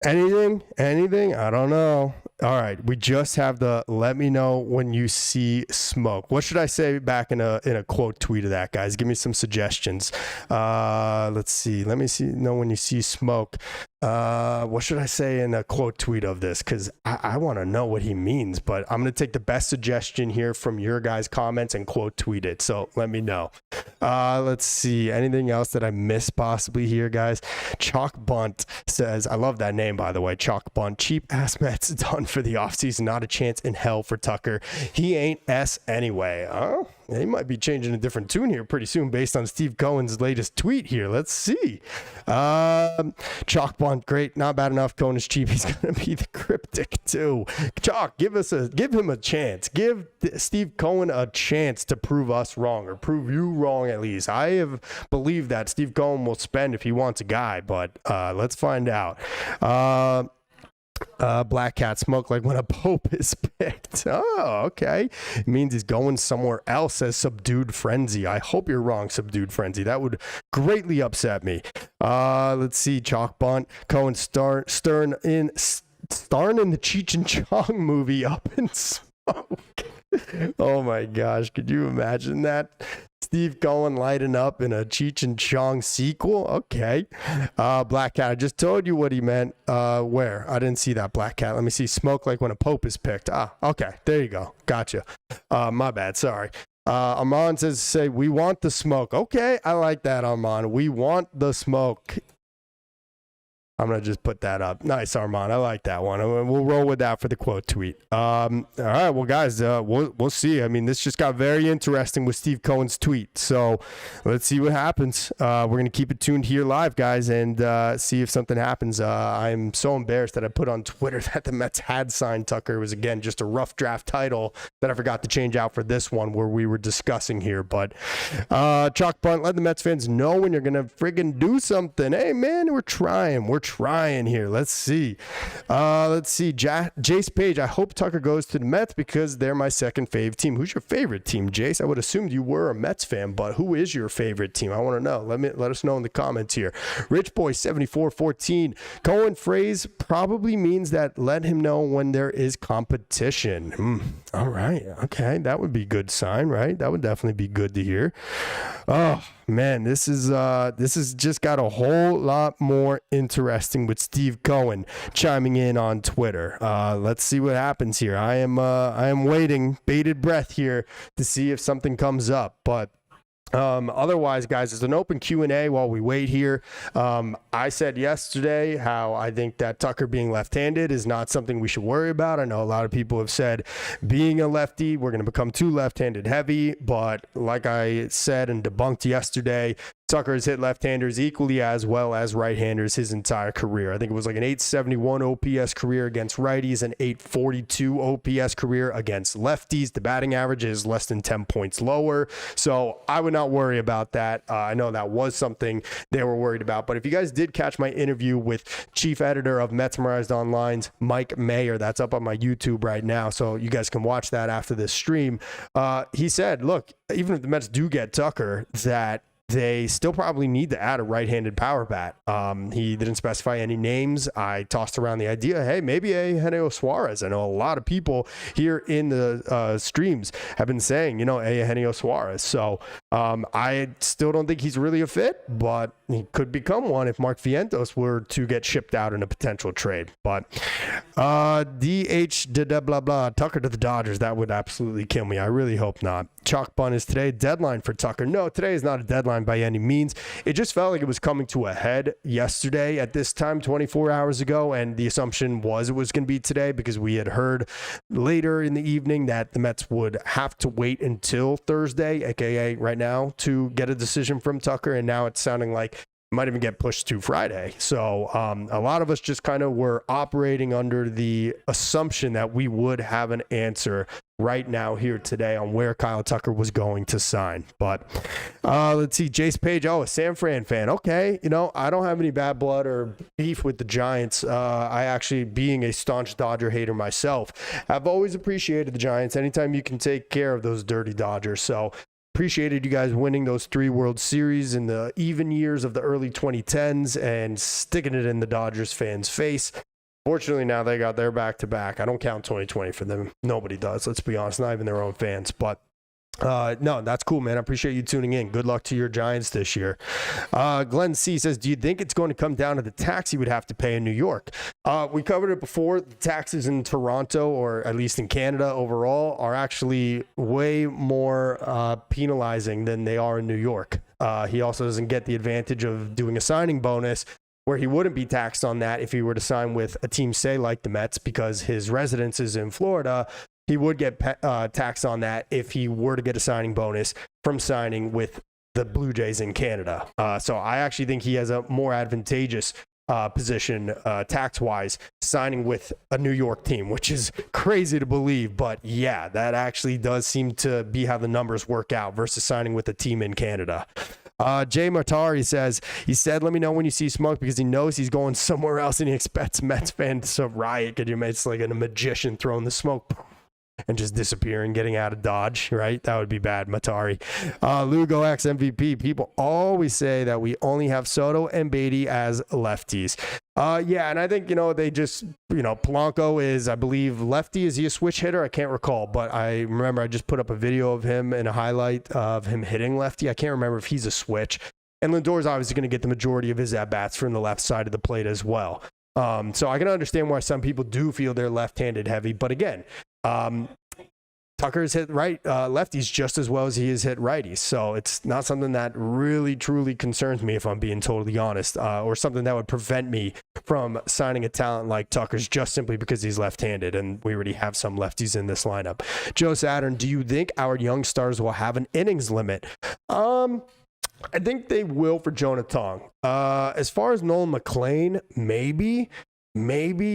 Anything? I don't know. All right, we just have the let me know when you see smoke. What should I say back in a quote tweet of that, guys? Give me some suggestions. Let's see. Let me know when you see smoke. What should I say in a quote tweet of this? Because I want to know what he means, but I'm going to take the best suggestion here from your guys' comments and quote tweet it. So let me know. Let's see. Anything else that I missed possibly here, guys? Chalk Bunt says, I love that name, by the way. Chalk Bunt. Cheap ass Mets done for the offseason. Not a chance in hell for Tucker. He ain't S anyway. Oh, they might be changing a different tune here pretty soon based on Steve Cohen's latest tweet here. Let's see. Chalk Bunt, great. Not bad enough. Cohen is cheap. He's going to be the Cryptic too. Chalk, give him a chance. Give Steve Cohen a chance to prove us wrong, or prove you wrong at least. I have believed that Steve Cohen will spend if he wants a guy, but let's find out. Black Cat, smoke like when a pope is picked. Oh, okay. It means he's going somewhere else as Subdued Frenzy. I hope you're wrong, Subdued Frenzy. That would greatly upset me. Let's see. Chalk Bunt. Cohen starring in the Cheech and Chong movie Up in Smoke. Oh my gosh. Could you imagine that? Steve Cohen lighting up in a Cheech and Chong sequel. Okay. Black Cat, I just told you what he meant. Where? I didn't see that, Black Cat. Let me see. Smoke like when a pope is picked. Okay. There you go. Gotcha. My bad. Sorry. Armand say, we want the smoke. Okay. I like that, Armand. We want the smoke. I'm going to just put that up. Nice, Armand. I like that one. We'll roll with that for the quote tweet. All right. Well, guys, we'll see. I mean, this just got very interesting with Steve Cohen's tweet. So let's see what happens. We're going to keep it tuned here live, guys, and see if something happens. I'm so embarrassed that I put on Twitter that the Mets had signed Tucker. It was, again, just a rough draft title that I forgot to change out for this one where we were discussing here. But Chalk Bunt, let the Mets fans know when you're going to friggin' do something. Hey, man, we're trying here. Let's see. Jace Page, I hope Tucker goes to the Mets because they're my second fave team. Who's your favorite team, Jace? I would assume you were a Mets fan, but who is your favorite team? I want to know. Let us know in the comments here. Rich Boy 7414. Cohen phrase probably means that let him know when there is competition. All right. Okay. That would be a good sign, right? That would definitely be good to hear. Oh man, this is just got a whole lot more interesting with Steve Cohen chiming in on Twitter. Let's see what happens here. I am waiting, bated breath here to see if something comes up, but otherwise, guys, there's an open Q&A while we wait here. I said yesterday how I think that Tucker being left-handed is not something we should worry about. I know a lot of people have said being a lefty, we're going to become too left-handed heavy. But like I said and debunked yesterday, Tucker has hit left-handers equally as well as right-handers his entire career. I think it was like an 871 OPS career against righties, an 842 OPS career against lefties. The batting average is less than 10 points lower, so I would not worry about that. I know that was something they were worried about, but if you guys did catch my interview with chief editor of Metsmerized Online's Mike Mayer, that's up on my YouTube right now, so you guys can watch that after this stream. He said, look, even if the Mets do get Tucker, that they still probably need to add a right-handed power bat. He didn't specify any names. I tossed around the idea, hey, maybe a Eugenio Suarez. I know a lot of people here in the streams have been saying, a Eugenio Suarez. So I still don't think he's really a fit, but he could become one if Mark Vientos were to get shipped out in a potential trade. But DH blah blah Tucker to the Dodgers, that would absolutely kill me. I really hope not. Chalk Bun, is today deadline for Tucker? No, today is not a deadline by any means. It just felt like it was coming to a head yesterday at this time, 24 hours ago, and the assumption was it was going to be today because we had heard later in the evening that the Mets would have to wait until Thursday, aka right now, to get a decision from Tucker, and now it's sounding like might even get pushed to Friday. So a lot of us just kind of were operating under the assumption that we would have an answer right now here today on where Kyle Tucker was going to sign. But let's see, Jace Page, a San Fran fan. Okay, I don't have any bad blood or beef with the Giants. I actually, being a staunch Dodger hater myself, have always appreciated the Giants anytime you can take care of those dirty Dodgers. So appreciated you guys winning those 3 World Series in the even years of the early 2010s and sticking it in the Dodgers fans' face. Fortunately, now they got their back-to-back. I don't count 2020 for them. Nobody does, let's be honest, not even their own fans. But no, that's cool, man. I appreciate you tuning in. Good luck to your Giants this year. Glenn C says, do you think it's going to come down to the tax you would have to pay in New York? We covered it before. The taxes in Toronto, or at least in Canada overall, are actually way more penalizing than they are in New York. He also doesn't get the advantage of doing a signing bonus where he wouldn't be taxed on that if he were to sign with a team, say, like the Mets, because his residence is in Florida. He would get taxed on that if he were to get a signing bonus from signing with the Blue Jays in Canada. So I actually think he has a more advantageous position tax-wise signing with a New York team, which is crazy to believe. But yeah, that actually does seem to be how the numbers work out versus signing with a team in Canada. Jay Martari says, he said, let me know when you see smoke because he knows he's going somewhere else and he expects Mets fans to riot. Could you imagine? It's like a magician throwing the smoke and just disappearing, getting out of Dodge, right? That would be bad, Matari. Lugo X MVP. People always say that we only have Soto and Beatty as lefties. Yeah, and I think, they just, Polanco is, I believe, lefty. Is he a switch hitter? I can't recall, but I remember I just put up a video of him and a highlight of him hitting lefty. I can't remember if he's a switch. And Lindor's obviously going to get the majority of his at-bats from the left side of the plate as well. So I can understand why some people do feel they're left-handed heavy, but again, Tucker's hit lefties just as well as he has hit righties. So it's not something that really, truly concerns me, if I'm being totally honest, or something that would prevent me from signing a talent like Tucker's just simply because he's left-handed. And we already have some lefties in this lineup. Joe Saturn, do you think our young stars will have an innings limit? I think they will for Jonah Tong. As far as Nolan McLean, maybe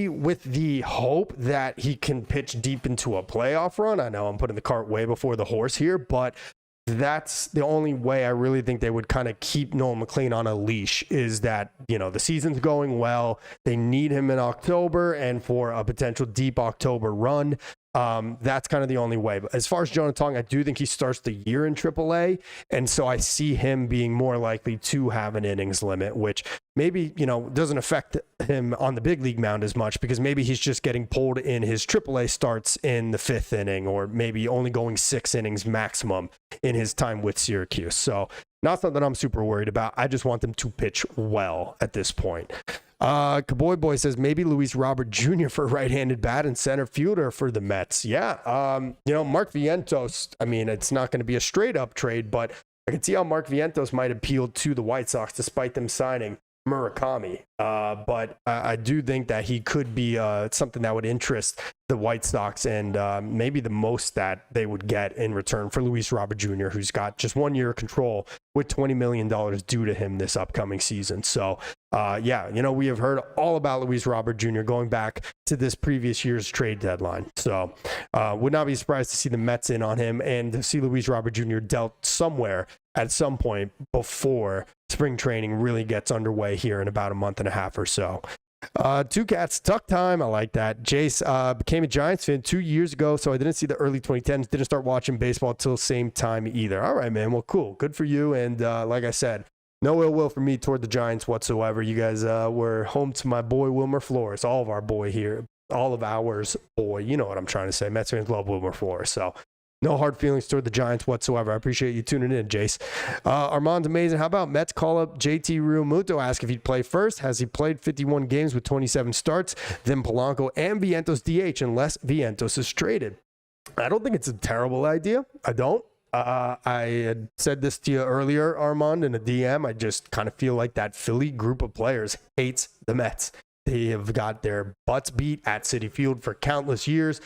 with the hope that he can pitch deep into a playoff run. I know I'm putting the cart way before the horse here, but that's the only way I really think they would kind of keep Nolan McLean on a leash, is that, the season's going well. They need him in October and for a potential deep October run. That's kind of the only way. But as far as Jonah Tong, I do think he starts the year in AAA. And so I see him being more likely to have an innings limit, which maybe, doesn't affect him on the big league mound as much, because maybe he's just getting pulled in his AAA starts in the 5th inning, or maybe only going 6 innings maximum in his time with Syracuse. So not something I'm super worried about. I just want them to pitch well at this point. Cowboy Boy says maybe Luis Robert Jr. for right-handed bat and center fielder for the Mets. Yeah. Mark Vientos, it's not going to be a straight up trade, but I can see how Mark Vientos might appeal to the White Sox despite them signing Murakami. But I do think that he could be something that would interest the White Sox, and maybe the most that they would get in return for Luis Robert Jr., who's got just 1 year of control with $20 million due to him this upcoming season. So, yeah, we have heard all about Luis Robert Jr. going back to this previous year's trade deadline. So, would not be surprised to see the Mets in on him and to see Luis Robert Jr. dealt somewhere at some point before spring training really gets underway here in about a month and a half or so. Two Cats, Tuck time. I like that. Jace became a Giants fan 2 years ago, so I didn't see the early 2010s. Didn't start watching baseball till same time either. All right, man. Well, cool. Good for you. And like I said, no ill will for me toward the Giants whatsoever. You guys were home to my boy Wilmer Flores, all of our boy here, all of ours boy. You know what I'm trying to say. Mets fans love Wilmer Flores, so no hard feelings toward the Giants whatsoever. I appreciate you tuning in, Jace. Armand's amazing. How about Mets call up JT Realmuto, ask if he'd play first? Has he played 51 games with 27 starts? Then Polanco and Vientos DH unless Vientos is traded. I don't think it's a terrible idea. I don't. I had said this to you earlier, Armand, in a DM. I just kind of feel like that Philly group of players hates the Mets. They have got their butts beat at Citi Field for countless years.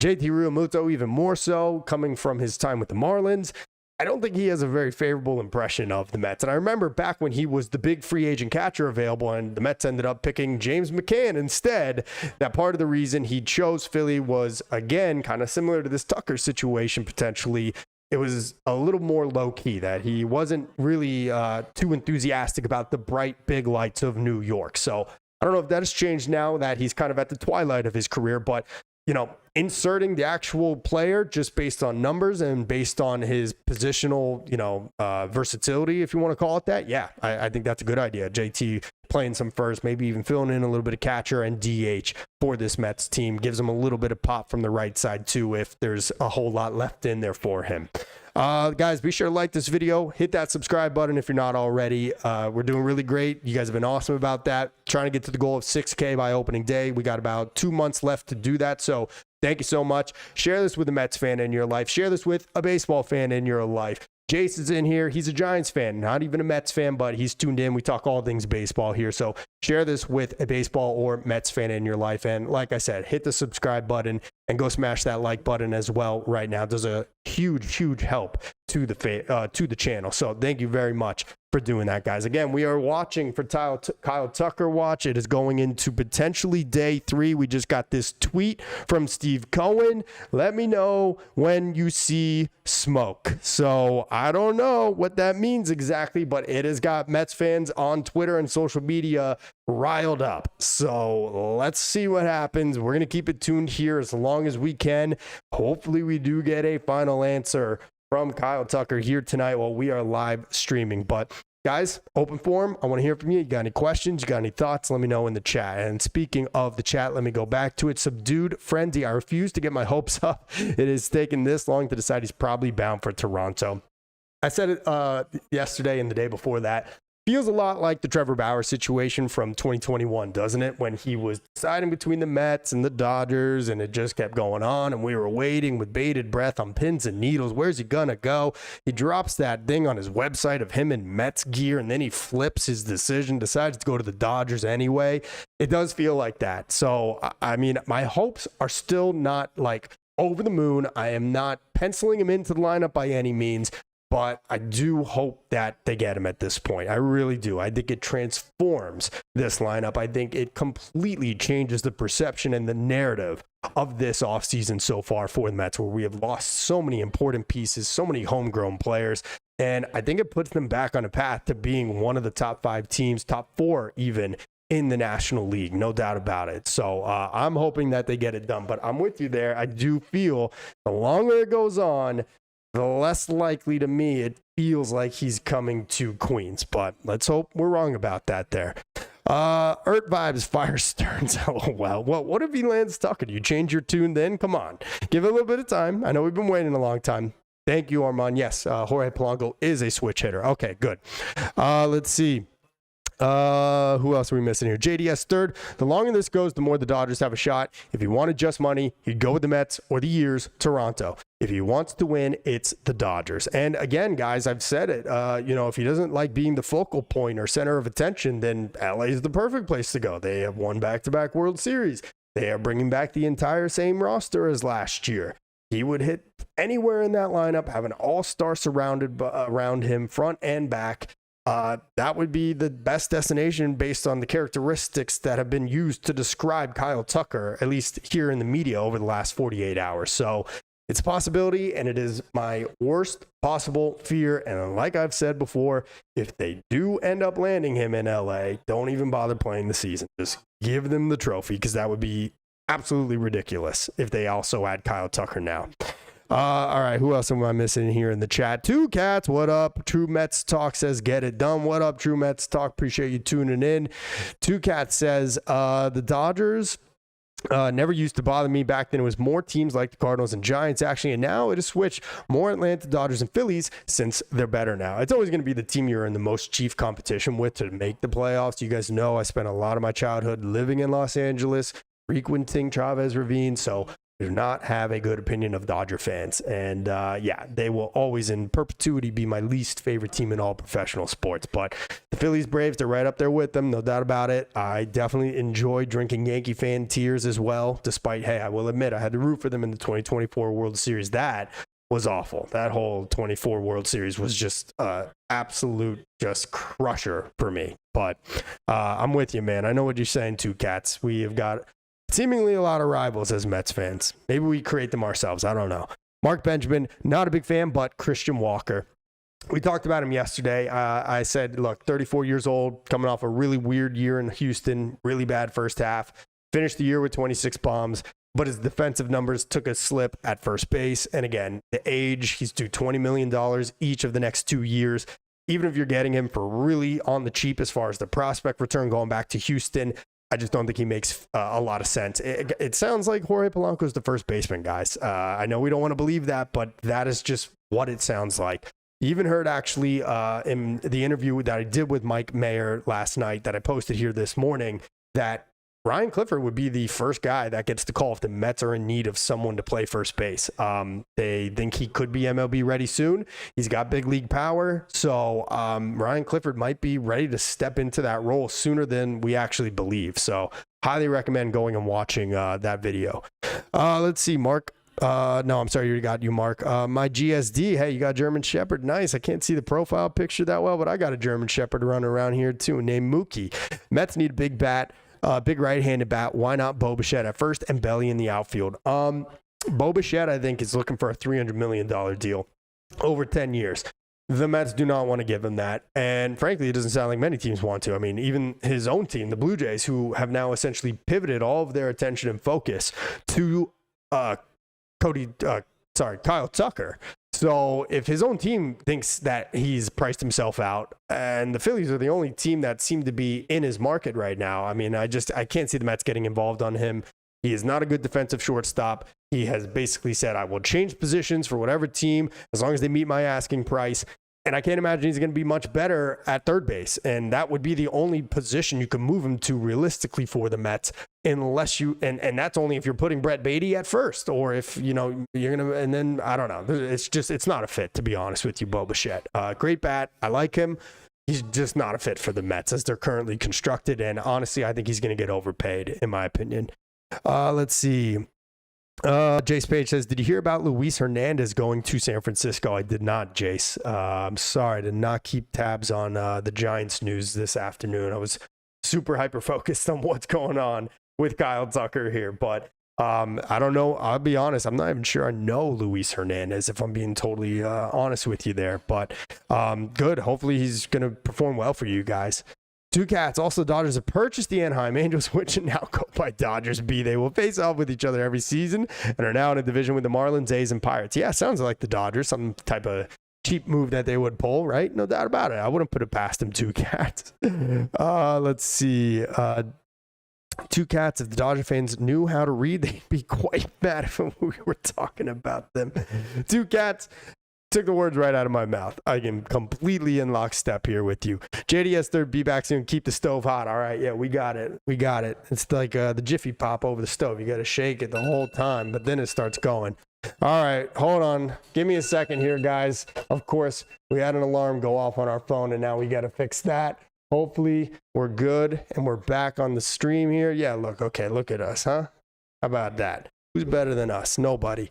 JT Realmuto even more so, coming from his time with the Marlins. I don't think he has a very favorable impression of the Mets. And I remember back when he was the big free agent catcher available and the Mets ended up picking James McCann instead, that part of the reason he chose Philly was, again, kind of similar to this Tucker situation potentially. It was a little more low-key, that he wasn't really too enthusiastic about the bright, big lights of New York. So I don't know if that has changed now that he's kind of at the twilight of his career, but inserting the actual player just based on numbers and based on his positional, versatility, if you want to call it that. Yeah, I think that's a good idea. JT playing some first, maybe even filling in a little bit of catcher and DH for this Mets team gives him a little bit of pop from the right side too, if there's a whole lot left in there for him. Guys, be sure to like this video, hit that subscribe button if you're not already. We're doing really great. You guys have been awesome about that. Trying to get to the goal of 6K by opening day. We got about 2 months left to do that. So thank you so much. Share this with a Mets fan in your life. Share this with a baseball fan in your life. Jace is in here. He's a Giants fan, not even a Mets fan, but he's tuned in. We talk all things baseball here. So share this with a baseball or Mets fan in your life. And like I said, hit the subscribe button and go smash that like button as well right now. There's a huge, huge help to the channel. So thank you very much for doing that, guys. Again, we are watching for Kyle Tucker watch. It is going into potentially day 3. We just got this tweet from Steve Cohen. Let me know when you see smoke. So I don't know what that means exactly, but it has got Mets fans on Twitter and social media riled up. So let's see what happens. We're going to keep it tuned here as long as we can. Hopefully we do get a final answer from Kyle Tucker here tonight while we are live streaming. But guys, open forum. I want to hear from you. You got any questions? You got any thoughts? Let me know in the chat. And speaking of the chat, let me go back to it. Subdued Frenzy. I refuse to get my hopes up. It has taken this long to decide he's probably bound for Toronto. I said it yesterday and the day before that. Feels a lot like the Trevor Bauer situation from 2021, doesn't it? When he was deciding between the Mets and the Dodgers, and it just kept going on, and we were waiting with bated breath on pins and needles. Where's he gonna go? He drops that thing on his website of him in Mets gear, and then he flips his decision, decides to go to the Dodgers anyway. It does feel like that. So, I mean, my hopes are still not like over the moon. I am not penciling him into the lineup by any means. But I do hope that they get him at this point. I really do. I think it transforms this lineup. I think it completely changes the perception and the narrative of this offseason so far for the Mets, where we have lost so many important pieces, so many homegrown players. And I think it puts them back on a path to being one of the top 5 teams, top 4 even, in the National League. No doubt about it. So I'm hoping that they get it done. But I'm with you there. I do feel the longer it goes on, the less likely to me it feels like he's coming to Queens. But let's hope we're wrong about that there. Ert Vibes, Fire Stearns. LOL. Well, what if he lands Tucker? Do you change your tune then? Come on. Give it a little bit of time. I know we've been waiting a long time. Thank you, Armand. Yes, Jorge Polanco is a switch hitter. Okay, good. Let's see. Who else are we missing here? JDS third. The longer this goes, the more the Dodgers have a shot. If he wanted just money, he'd go with the Mets or the years, Toronto. If he wants to win, it's the Dodgers. And again, guys, I've said it. If he doesn't like being the focal point or center of attention, then LA is the perfect place to go. They have won back-to-back World Series. They are bringing back the entire same roster as last year. He would hit anywhere in that lineup, have an all-star surrounded around him, front and back. That would be the best destination based on the characteristics that have been used to describe Kyle Tucker, at least here in the media over the last 48 hours. So it's a possibility, and it is my worst possible fear. And like I've said before, if they do end up landing him in LA, don't even bother playing the season. Just give them the trophy, because that would be absolutely ridiculous if they also add Kyle Tucker now. All right, who else am I missing here in the chat? Two Cats, what up? True Mets Talk says, get it done. What up, True Mets Talk? Appreciate you tuning in. Two Cats says, the Dodgers never used to bother me. Back then, it was more teams like the Cardinals and Giants, actually, and now it has switched. More Atlanta, Dodgers, and Phillies, since they're better now. It's always going to be the team you're in the most chief competition with to make the playoffs. You guys know I spent a lot of my childhood living in Los Angeles, frequenting Chavez Ravine, so I do not have a good opinion of Dodger fans. And they will always in perpetuity be my least favorite team in all professional sports. But the Phillies, Braves, they're right up there with them, no doubt about it. I definitely enjoy drinking Yankee fan tears as well, despite, hey, I will admit I had to root for them in the 2024 World Series. That was awful. That whole 24 World Series was just absolute just crusher for me. But I'm with you, man. I know what you're saying, Two Cats. We have got seemingly a lot of rivals as Mets fans. Maybe we create them ourselves. I don't know. Mark Benjamin, not a big fan, but Christian Walker. We talked about him yesterday. I said, look, 34 years old, coming off a really weird year in Houston, really bad first half. Finished the year with 26 bombs, but his defensive numbers took a slip at first base. And again, the age, he's due $20 million each of the next 2 years. Even if you're getting him for really on the cheap as far as the prospect return going back to Houston, I just don't think he makes a lot of sense. It sounds like Jorge Polanco is the first baseman, guys. I know we don't want to believe that, but that is just what it sounds like. You even heard actually in the interview that I did with Mike Mayer last night that I posted here this morning that Ryan Clifford would be the first guy that gets the call if the Mets are in need of someone to play first base. They think he could be MLB ready soon. He's got big league power. So Ryan Clifford might be ready to step into that role sooner than we actually believe. So highly recommend going and watching that video. Let's see, Mark. No, I'm sorry, you got you, Mark. My GSD, hey, you got German Shepherd. Nice. I can't see the profile picture that well, but I got a German Shepherd running around here too, named Mookie. Mets need a big bat. Big right-handed bat. Why not Bo Bichette at first and Belly in the outfield? Bo Bichette, I think, is looking for a $300 million deal over 10 years. The Mets do not want to give him that. And frankly, it doesn't sound like many teams want to. I mean, even his own team, the Blue Jays, who have now essentially pivoted all of their attention and focus to Kyle Tucker. So if his own team thinks that he's priced himself out, and the Phillies are the only team that seem to be in his market right now, I mean, I can't see the Mets getting involved on him. He is not a good defensive shortstop. He has basically said, I will change positions for whatever team as long as they meet my asking price. And I can't imagine he's going to be much better at third base. And that would be the only position you can move him to realistically for the Mets, unless you, and that's only if you're putting Brett Beatty at first, or if, you're going to, and then I don't know. It's not a fit, to be honest with you, Bo Bichette. Great bat. I like him. He's just not a fit for the Mets as they're currently constructed. And honestly, I think he's going to get overpaid, in my opinion. Let's see. Jace Page says, did you hear about Luis Hernandez going to San Francisco? I did not, Jace. I'm sorry, I did not keep tabs on the Giants news this afternoon. I was super hyper-focused on what's going on with Kyle Tucker here. But I don't know. I'll be honest. I'm not even sure I know Luis Hernandez, if I'm being totally honest with you there. But good. Hopefully he's going to perform well for you guys. Two Cats. Also, Dodgers have purchased the Anaheim Angels, which now go by Dodgers B. They will face off with each other every season and are now in a division with the Marlins, A's, and Pirates. Yeah, sounds like the Dodgers. Some type of cheap move that they would pull, right? No doubt about it. I wouldn't put it past them, Two Cats. Let's see. Two Cats. If the Dodger fans knew how to read, they'd be quite mad if we were talking about them. Two Cats. took the words right out of my mouth. I am completely in lockstep here with you. JDS third, be back soon. Keep the stove hot. All right, yeah, we got it. We got it. It's like the Jiffy Pop over the stove. You got to shake it the whole time, but then it starts going. All right, hold on. Give me a second here, guys. Of course, we had an alarm go off on our phone, and now we got to fix that. Hopefully, we're good, and we're back on the stream here. Yeah, look, okay, look at us, huh? How about that? Who's better than us? Nobody.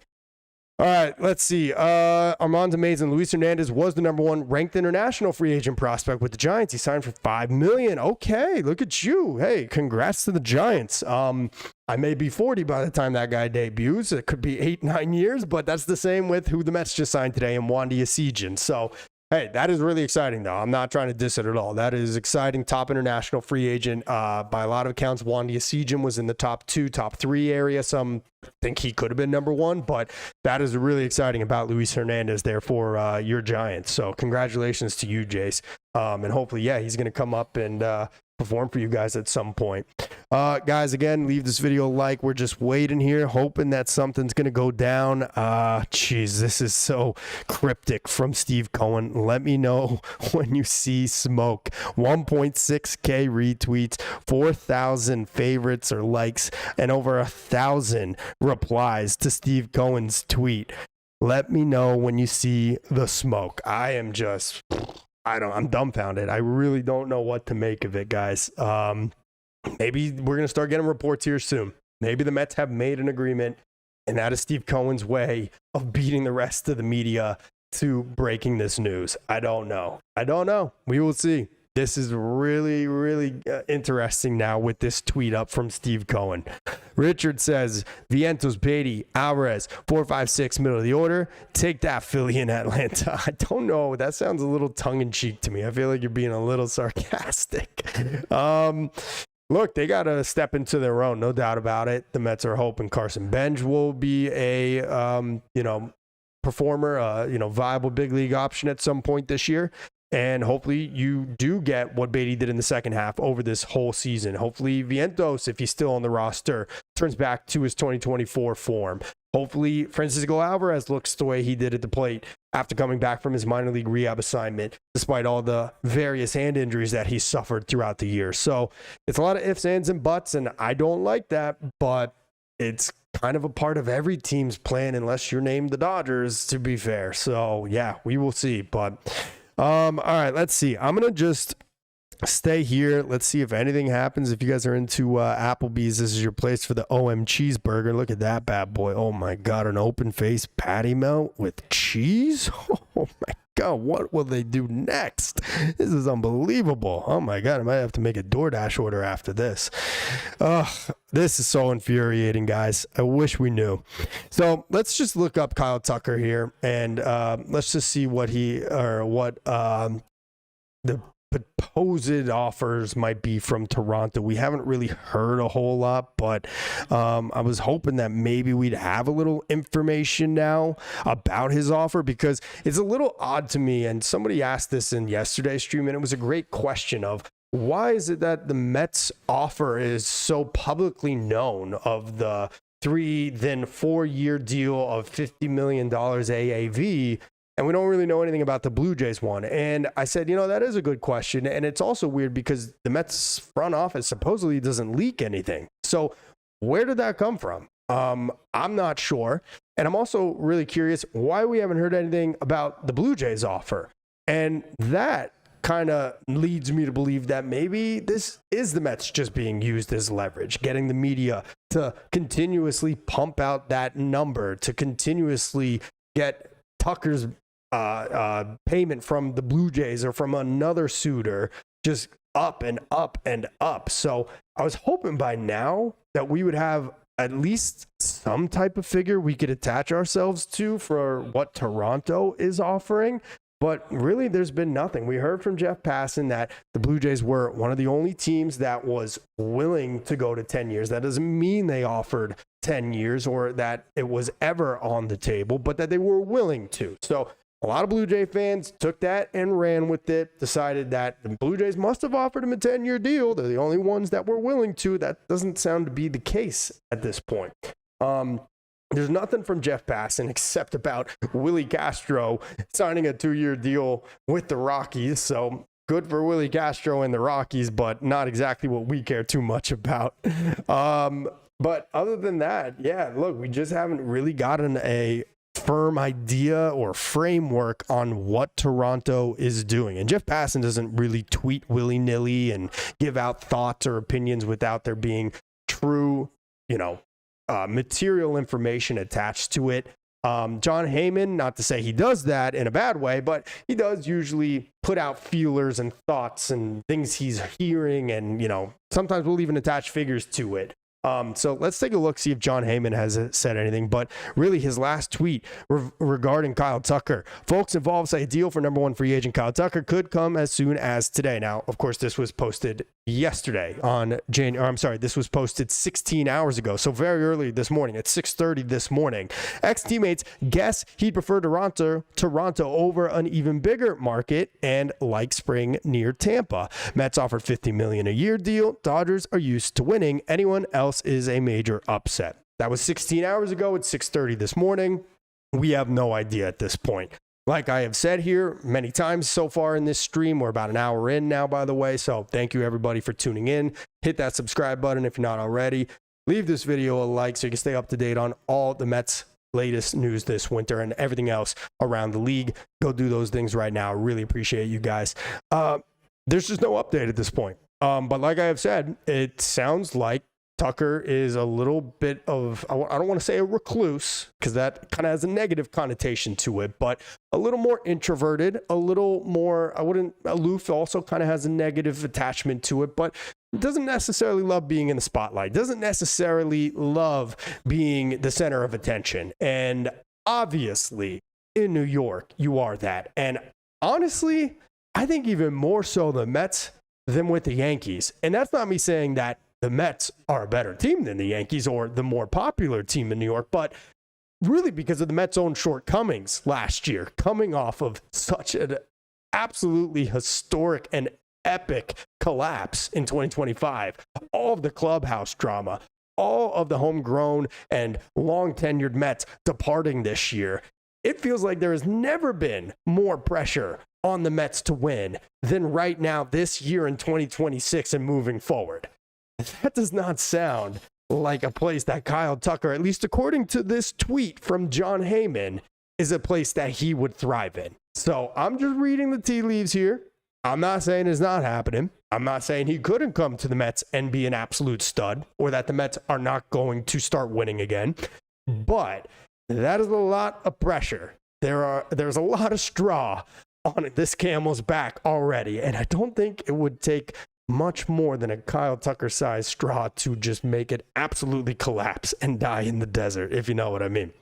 All right, let's see. Armando Mays and Luis Hernandez was the #1 ranked international free agent prospect with the Giants. He signed for $5 million. Okay, look at you. Hey, congrats to the Giants. I may be 40 by the time that guy debuts. It could be 8-9 years, but that's the same with who the Mets just signed today in Wandy Esigian. So, hey, that is really exciting, though. I'm not trying to diss it at all. That is exciting. Top international free agent. By a lot of accounts, Wandy Esigian was in the top 2, top 3 area. Some think he could have been #1, but that is really exciting about Luis Hernandez there for your Giants. So congratulations to you, Jace. And hopefully, yeah, he's going to come up and perform for you guys at some point. Guys, again, leave this video a like. We're just waiting here, hoping that something's going to go down. Jeez, this is so cryptic from Steve Cohen. Let me know when you see smoke. 1.6K retweets, 4,000 favorites or likes, and over 1,000 replies to Steve Cohen's tweet. Let me know when you see the smoke. I'm dumbfounded. I really don't know what to make of it, guys. Maybe we're going to start getting reports here soon. Maybe the Mets have made an agreement, and that is Steve Cohen's way of beating the rest of the media to breaking this news. I don't know. We will see. This is really, really interesting now with this tweet up from Steve Cohen. Richard says, Vientos, Beatty, Alvarez, 4, 5, 6, middle of the order. Take that, Philly and Atlanta. I don't know. That sounds a little tongue-in-cheek to me. I feel like you're being a little sarcastic. Look, they got to step into their own, no doubt about it. The Mets are hoping Carson Bench will be a, performer, viable big league option at some point this year. And hopefully you do get what Beatty did in the second half over this whole season. Hopefully Vientos, if he's still on the roster, turns back to his 2024 form. Hopefully Francisco Alvarez looks the way he did at the plate after coming back from his minor league rehab assignment, despite all the various hand injuries that he suffered throughout the year. So it's a lot of ifs, ands, and buts, and I don't like that, but it's kind of a part of every team's plan unless you're named the Dodgers, to be fair. So yeah, we will see. But all right, let's see. I'm going to just stay here. Let's see if anything happens. If you guys are into Applebee's, this is your place for the OM cheeseburger. Look at that bad boy. Oh my God, an open face patty melt with cheese. Oh my God, what will they do next? This is unbelievable. Oh my God, I might have to make a DoorDash order after this. This is so infuriating, guys. I wish we knew. So let's just look up Kyle Tucker here, and let's just see what the supposed offers might be from Toronto. We haven't really heard a whole lot, but I was hoping that maybe we'd have a little information now about his offer, because it's a little odd to me. And somebody asked this in yesterday's stream, and it was a great question of, why is it that the Mets offer is so publicly known of the 3, then 4-year deal of $50 million AAV, and we don't really know anything about the Blue Jays one? And I said, that is a good question. And it's also weird because the Mets front office supposedly doesn't leak anything. So where did that come from? I'm not sure. And I'm also really curious why we haven't heard anything about the Blue Jays offer. And that kind of leads me to believe that maybe this is the Mets just being used as leverage, getting the media to continuously pump out that number, to continuously get Tucker's payment from the Blue Jays or from another suitor just up and up and up. So I was hoping by now that we would have at least some type of figure we could attach ourselves to for what Toronto is offering. But really, there's been nothing. We heard from Jeff Passan that the Blue Jays were one of the only teams that was willing to go to 10 years. That doesn't mean they offered 10 years or that it was ever on the table, but that they were willing to. So a lot of Blue Jay fans took that and ran with it, decided that the Blue Jays must have offered him a 10-year deal. They're the only ones that were willing to. That doesn't sound to be the case at this point. there's nothing from Jeff Passan except about Willie Castro signing a 2-year deal with the Rockies. So good for Willie Castro and the Rockies, but not exactly what we care too much about. But other than that, yeah, look, we just haven't really gotten a firm idea or framework on what Toronto is doing. And Jeff Passan doesn't really tweet willy-nilly and give out thoughts or opinions without there being true, material information attached to it. John Heyman, not to say he does that in a bad way, but he does usually put out feelers and thoughts and things he's hearing, and sometimes we'll even attach figures to it. So let's take a look, see if John Heyman has said anything. But really, his last tweet regarding Kyle Tucker. Folks involved say a deal for number 1 free agent Kyle Tucker could come as soon as today. Now, of course, this was posted yesterday this was posted 16 hours ago. So very early this morning at 6:30 this morning. Ex-teammates guess he'd prefer Toronto over an even bigger market and like spring near Tampa. Mets offered $50 million a year deal. Dodgers are used to winning. Anyone else is a major upset. That was 16 hours ago at 6:30 this morning. We have no idea at this point. Like I have said here many times so far in this stream, we're about an hour in now, by the way. So thank you everybody for tuning in. Hit that subscribe button if you're not already. Leave this video a like so you can stay up to date on all the Mets latest news this winter and everything else around the league. Go do those things right now. Really appreciate you guys. There's just no update at this point. But like I have said, it sounds like Tucker is a little bit of, I don't want to say a recluse, because that kind of has a negative connotation to it, but a little more introverted, a little more, aloof also kind of has a negative attachment to it, but doesn't necessarily love being in the spotlight, doesn't necessarily love being the center of attention. And obviously, in New York, you are that. And honestly, I think even more so the Mets than with the Yankees. And that's not me saying that the Mets are a better team than the Yankees or the more popular team in New York, but really because of the Mets' own shortcomings last year, coming off of such an absolutely historic and epic collapse in 2025. All of the clubhouse drama, all of the homegrown and long-tenured Mets departing this year. It feels like there has never been more pressure on the Mets to win than right now this year in 2026 and moving forward. That does not sound like a place that Kyle Tucker, at least according to this tweet from John Heyman, is a place that he would thrive in. So I'm just reading the tea leaves here. I'm not saying it's not happening. I'm not saying he couldn't come to the Mets and be an absolute stud, or that the Mets are not going to start winning again. But that is a lot of pressure. There's a lot of straw on this camel's back already. And I don't think it would take much more than a Kyle Tucker-sized straw to just make it absolutely collapse and die in the desert, if you know what I mean.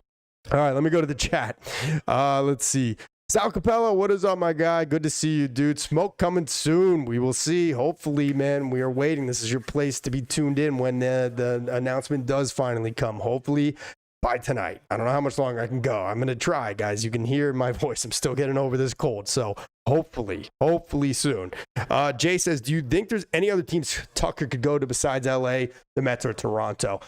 All right, let me go to the chat. Let's see. Sal Capello, what is up, my guy? Good to see you, dude. Smoke coming soon. We will see. Hopefully, man, we are waiting. This is your place to be tuned in when the announcement does finally come. Hopefully by tonight. I don't know how much longer I can go. I'm going to try, guys. You can hear my voice. I'm still getting over this cold. So hopefully soon. Jay says, do you think there's any other teams Tucker could go to besides LA, the Mets, or Toronto?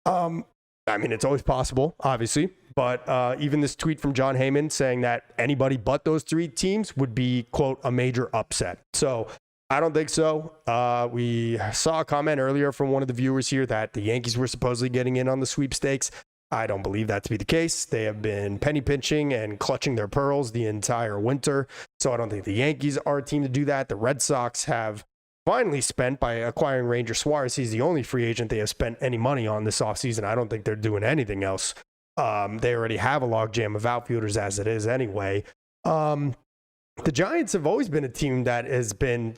I mean, it's always possible, obviously. But even this tweet from John Heyman saying that anybody but those 3 teams would be, quote, a major upset. So I don't think so. We saw a comment earlier from one of the viewers here that the Yankees were supposedly getting in on the sweepstakes. I don't believe that to be the case. They have been penny pinching and clutching their pearls the entire winter. So I don't think the Yankees are a team to do that. The Red Sox have finally spent by acquiring Ranger Suarez. He's the only free agent they have spent any money on this offseason. I don't think they're doing anything else. They already have a logjam of outfielders as it is anyway. The Giants have always been a team that has been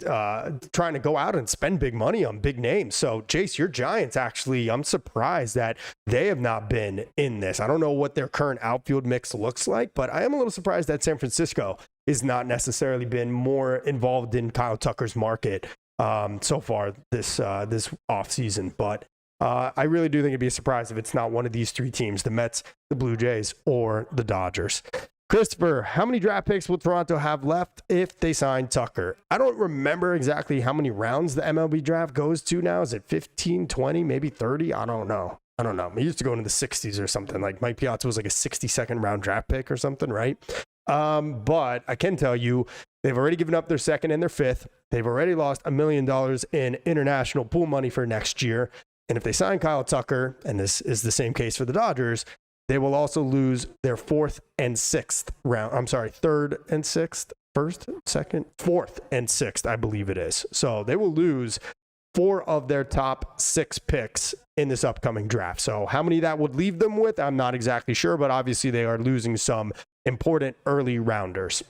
trying to go out and spend big money on big names. So, Chase, your Giants actually, I'm surprised that they have not been in this. I don't know what their current outfield mix looks like, but I am a little surprised that San Francisco has not necessarily been more involved in Kyle Tucker's market so far this offseason. But I really do think it'd be a surprise if it's not one of these 3 teams, the Mets, the Blue Jays, or the Dodgers. Christopher, how many draft picks will Toronto have left if they sign Tucker? I don't remember exactly how many rounds the MLB draft goes to now. Is it 15, 20, maybe 30? I don't know. I don't know. He used to go into the 60s or something. Like Mike Piazza was like a 62nd round draft pick or something, right? But I can tell you, they've already given up their second and their fifth. They've already lost $1 million in international pool money for next year. And if they sign Kyle Tucker, and this is the same case for the Dodgers, they will also lose their fourth and sixth round. I'm sorry, third and sixth, first, second, fourth and sixth, I believe it is. So they will lose 4 of their top 6 picks in this upcoming draft. So how many that would leave them with, I'm not exactly sure, but obviously they are losing some important early rounders.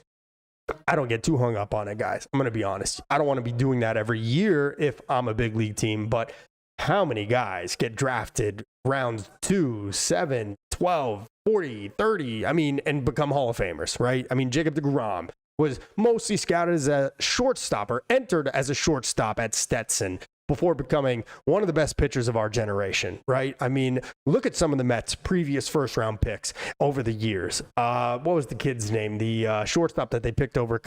I don't get too hung up on it, guys. I'm going to be honest. I don't want to be doing that every year if I'm a big league team, but how many guys get drafted rounds 2, 7, 12, 40, 30, and become Hall of Famers, right? Jacob deGrom was mostly scouted as a shortstop or entered as a shortstop at Stetson before becoming one of the best pitchers of our generation, right? Look at some of the Mets' previous first-round picks over the years. What was the kid's name? The shortstop that they picked over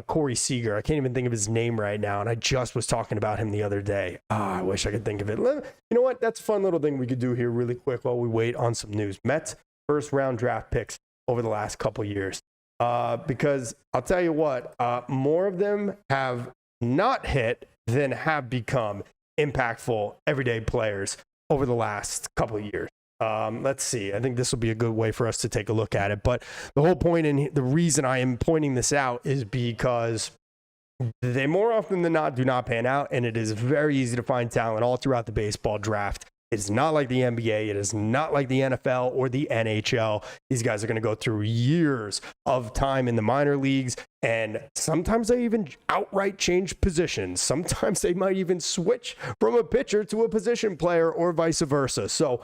Corey Seager. I can't even think of his name right now, and I just was talking about him the other day. I wish I could think of it. You know what? That's a fun little thing we could do here really quick while we wait on some news. Mets' first-round draft picks over the last couple years. Because I'll tell you what, more of them have not hit than have become impactful everyday players over the last couple of years. Let's see. I think this will be a good way for us to take a look at it. But the whole point and the reason I am pointing this out is because they more often than not do not pan out, and it is very easy to find talent all throughout the baseball draft. It's not like the NBA. It is not like the NFL or the NHL. These guys are going to go through years of time in the minor leagues, and sometimes they even outright change positions. Sometimes they might even switch from a pitcher to a position player or vice versa. So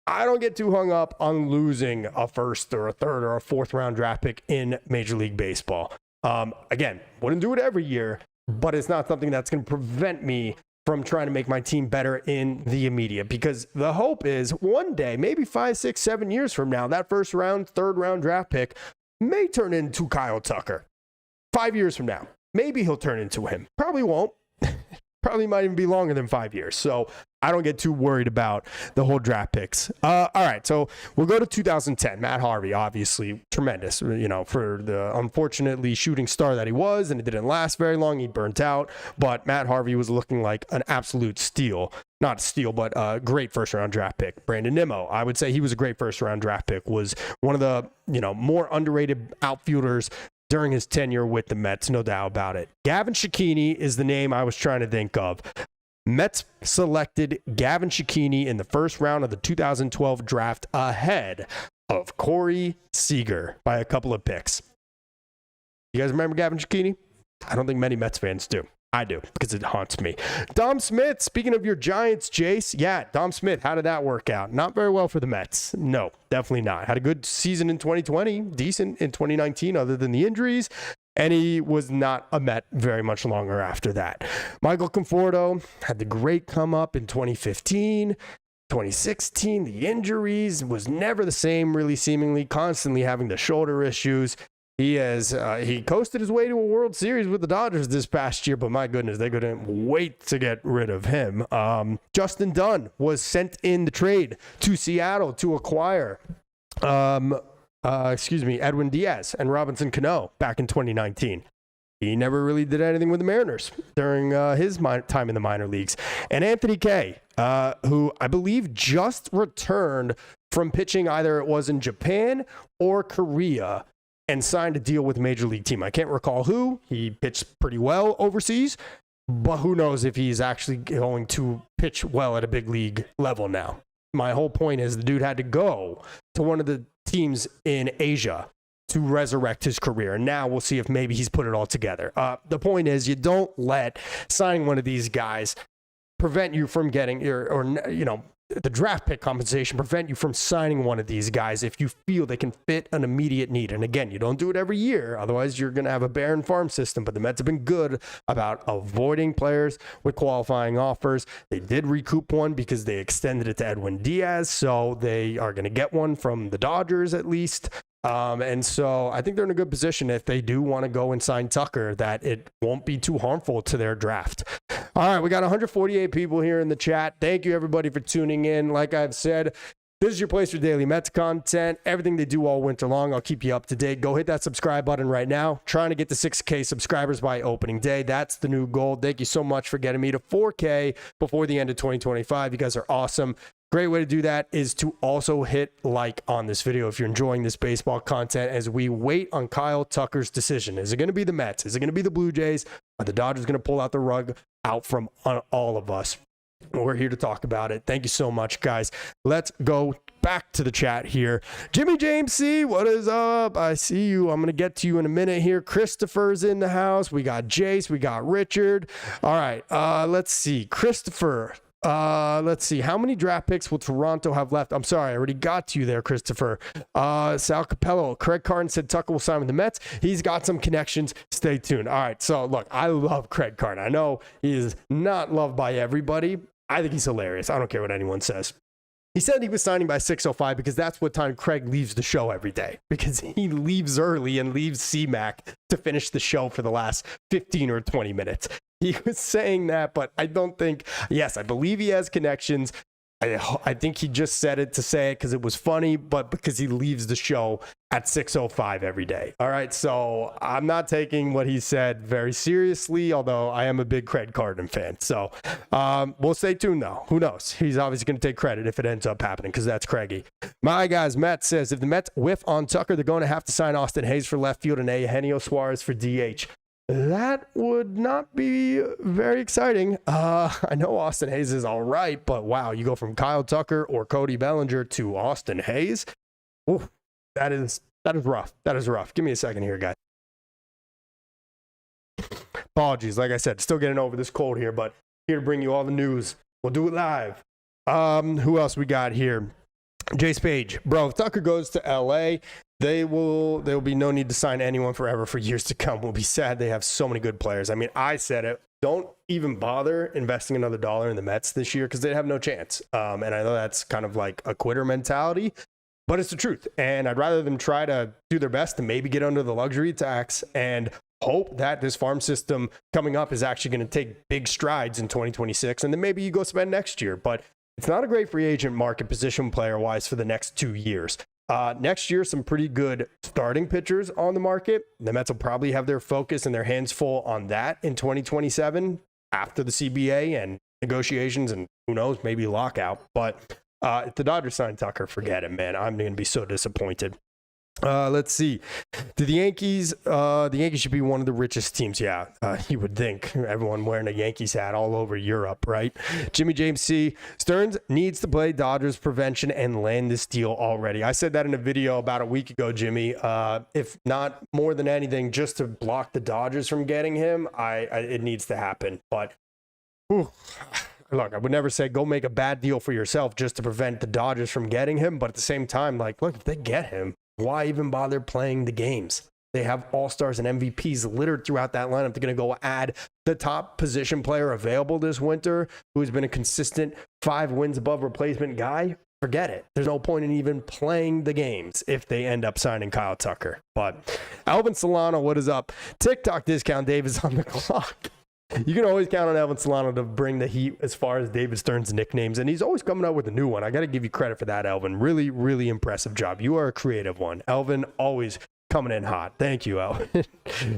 I don't get too hung up on losing a first or a third or a fourth round draft pick in Major League Baseball. Again, wouldn't do it every year, but it's not something that's going to prevent me from trying to make my team better in the immediate, because the hope is one day, maybe 5, 6, 7 years from now, that first round, third round draft pick may turn into Kyle Tucker. 5 years from now, maybe he'll turn into him. Probably won't. Probably might even be longer than 5 years. So I don't get too worried about the whole draft picks. All right, so we'll go to 2010. Matt Harvey, obviously tremendous, for the unfortunately shooting star that he was, and it didn't last very long. He burnt out, but Matt Harvey was looking like an absolute steal. Not a steal, but a great first-round draft pick. Brandon Nimmo, I would say he was a great first-round draft pick, was one of the, more underrated outfielders during his tenure with the Mets, no doubt about it. Gavin Cecchini is the name I was trying to think of. Mets selected Gavin Cecchini in the first round of the 2012 draft ahead of Corey Seager by a couple of picks. You guys remember Gavin Cecchini? I don't think many Mets fans do. I do, because it haunts me. Dom Smith, speaking of your Giants, Jace. Yeah, Dom Smith, how did that work out? Not very well for the Mets. No, definitely not. Had a good season in 2020, decent in 2019 other than the injuries, and he was not a Met very much longer after that. Michael Conforto had the great come up in 2015. 2016, the injuries, was never the same, really, seemingly, constantly having the shoulder issues. He coasted his way to a World Series with the Dodgers this past year, but my goodness, they couldn't wait to get rid of him. Justin Dunn was sent in the trade to Seattle to acquire, Edwin Diaz and Robinson Cano back in 2019. He never really did anything with the Mariners during his time in the minor leagues. And Anthony Kay, who I believe just returned from pitching, either it was in Japan or Korea, and signed a deal with a major league team. I can't recall who. He pitched pretty well overseas, but who knows if he's actually going to pitch well at a big league level now. My whole point is the dude had to go to one of the teams in Asia to resurrect his career. And now we'll see if maybe he's put it all together. The point is, you don't let signing one of these guys prevent you from getting the draft pick compensation prevent you from signing one of these guys if you feel they can fit an immediate need. And again, you don't do it every year. Otherwise, you're going to have a barren farm system. But the Mets have been good about avoiding players with qualifying offers. They did recoup one because they extended it to Edwin Diaz. So they are going to get one from the Dodgers at least. And so I think they're in a good position if they do want to go and sign Tucker, that it won't be too harmful to their draft. All right, we got 148 people here in the chat. Thank you, everybody, for tuning in. Like I've said, this is your place for daily Mets content. Everything they do all winter long, I'll keep you up to date. Go hit that subscribe button right now. Trying to get to 6K subscribers by opening day. That's the new goal. Thank you so much for getting me to 4K before the end of 2025. You guys are awesome. Great way to do that is to also hit like on this video if you're enjoying this baseball content as we wait on Kyle Tucker's decision. Is it going to be the Mets? Is it going to be the Blue Jays? Are the Dodgers going to pull out the rug out from all of us? We're here to talk about it. Thank you so much, guys. Let's go back to the chat here. Jimmy James C, what is up? I see you. I'm going to get to you in a minute here. Christopher's in the house. We got Jace. We got Richard. All right. Let's see. Christopher. Let's see. How many draft picks will Toronto have left? I'm sorry. I already got to you there, Christopher. Sal Capello. Craig Carton said Tucker will sign with the Mets. He's got some connections. Stay tuned. All right. So, look, I love Craig Carton. I know he is not loved by everybody. I think he's hilarious. I don't care what anyone says. He said he was signing by 6:05 because that's what time Craig leaves the show every day, because he leaves early and leaves CMAC to finish the show for the last 15 or 20 minutes. He was saying that, but I don't think, yes, I believe he has connections. I think he just said it to say it because it was funny, but because he leaves the show at 6:05 every day. All right, so I'm not taking what he said very seriously, although I am a big Craig Carton fan. So we'll stay tuned, though. Who knows? He's obviously going to take credit if it ends up happening, because that's Craigie. My guys, Matt says, if the Mets whiff on Tucker, they're going to have to sign Austin Hayes for left field and Eugenio Suarez for DH. That would not be very exciting. I know Austin Hayes is all right, but wow, you go from Kyle Tucker or Cody Bellinger to Austin Hayes. Ooh, that is rough. That is rough. Give me a second here, guys. Apologies. Like I said, still getting over this cold here, but here to bring you all the news. We'll do it live. Who else we got here? Jace Page. Bro, if Tucker goes to LA, there will be no need to sign anyone forever for years to come. We'll be sad. They have so many good players. I mean, I said it. Don't even bother investing another dollar in the Mets this year because they have no chance. And I know that's kind of like a quitter mentality, but it's the truth. And I'd rather them try to do their best to maybe get under the luxury tax and hope that this farm system coming up is actually going to take big strides in 2026. And then maybe you go spend next year. But it's not a great free agent market position player-wise for the next 2 years. Next year, some pretty good starting pitchers on the market. The Mets will probably have their focus and their hands full on that in 2027 after the CBA and negotiations and who knows, maybe lockout. But if the Dodgers sign Tucker, forget it, man. I'm going to be so disappointed. Let's see. The Yankees should be one of the richest teams. Yeah, you would think. Everyone wearing a Yankees hat all over Europe, right? Jimmy James C. Stearns needs to play Dodgers prevention and land this deal already. I said that in a video about a week ago, Jimmy. If not more than anything, just to block the Dodgers from getting him, it needs to happen. But look, I would never say go make a bad deal for yourself just to prevent the Dodgers from getting him. But at the same time, like, look, if they get him, why even bother playing the games? They have all-stars and MVPs littered throughout that lineup. They're going to go add the top position player available this winter, who has been a consistent 5 wins above replacement guy. Forget it. There's no point in even playing the games if they end up signing Kyle Tucker. But Alvin Solano, what is up? TikTok discount Dave is on the clock. You can always count on Alvin Solano to bring the heat as far as David Stern's nicknames, and he's always coming up with a new one. I got to give you credit for that, Alvin. Really, really impressive job. You are a creative one. Alvin, always coming in hot. Thank you, Alvin.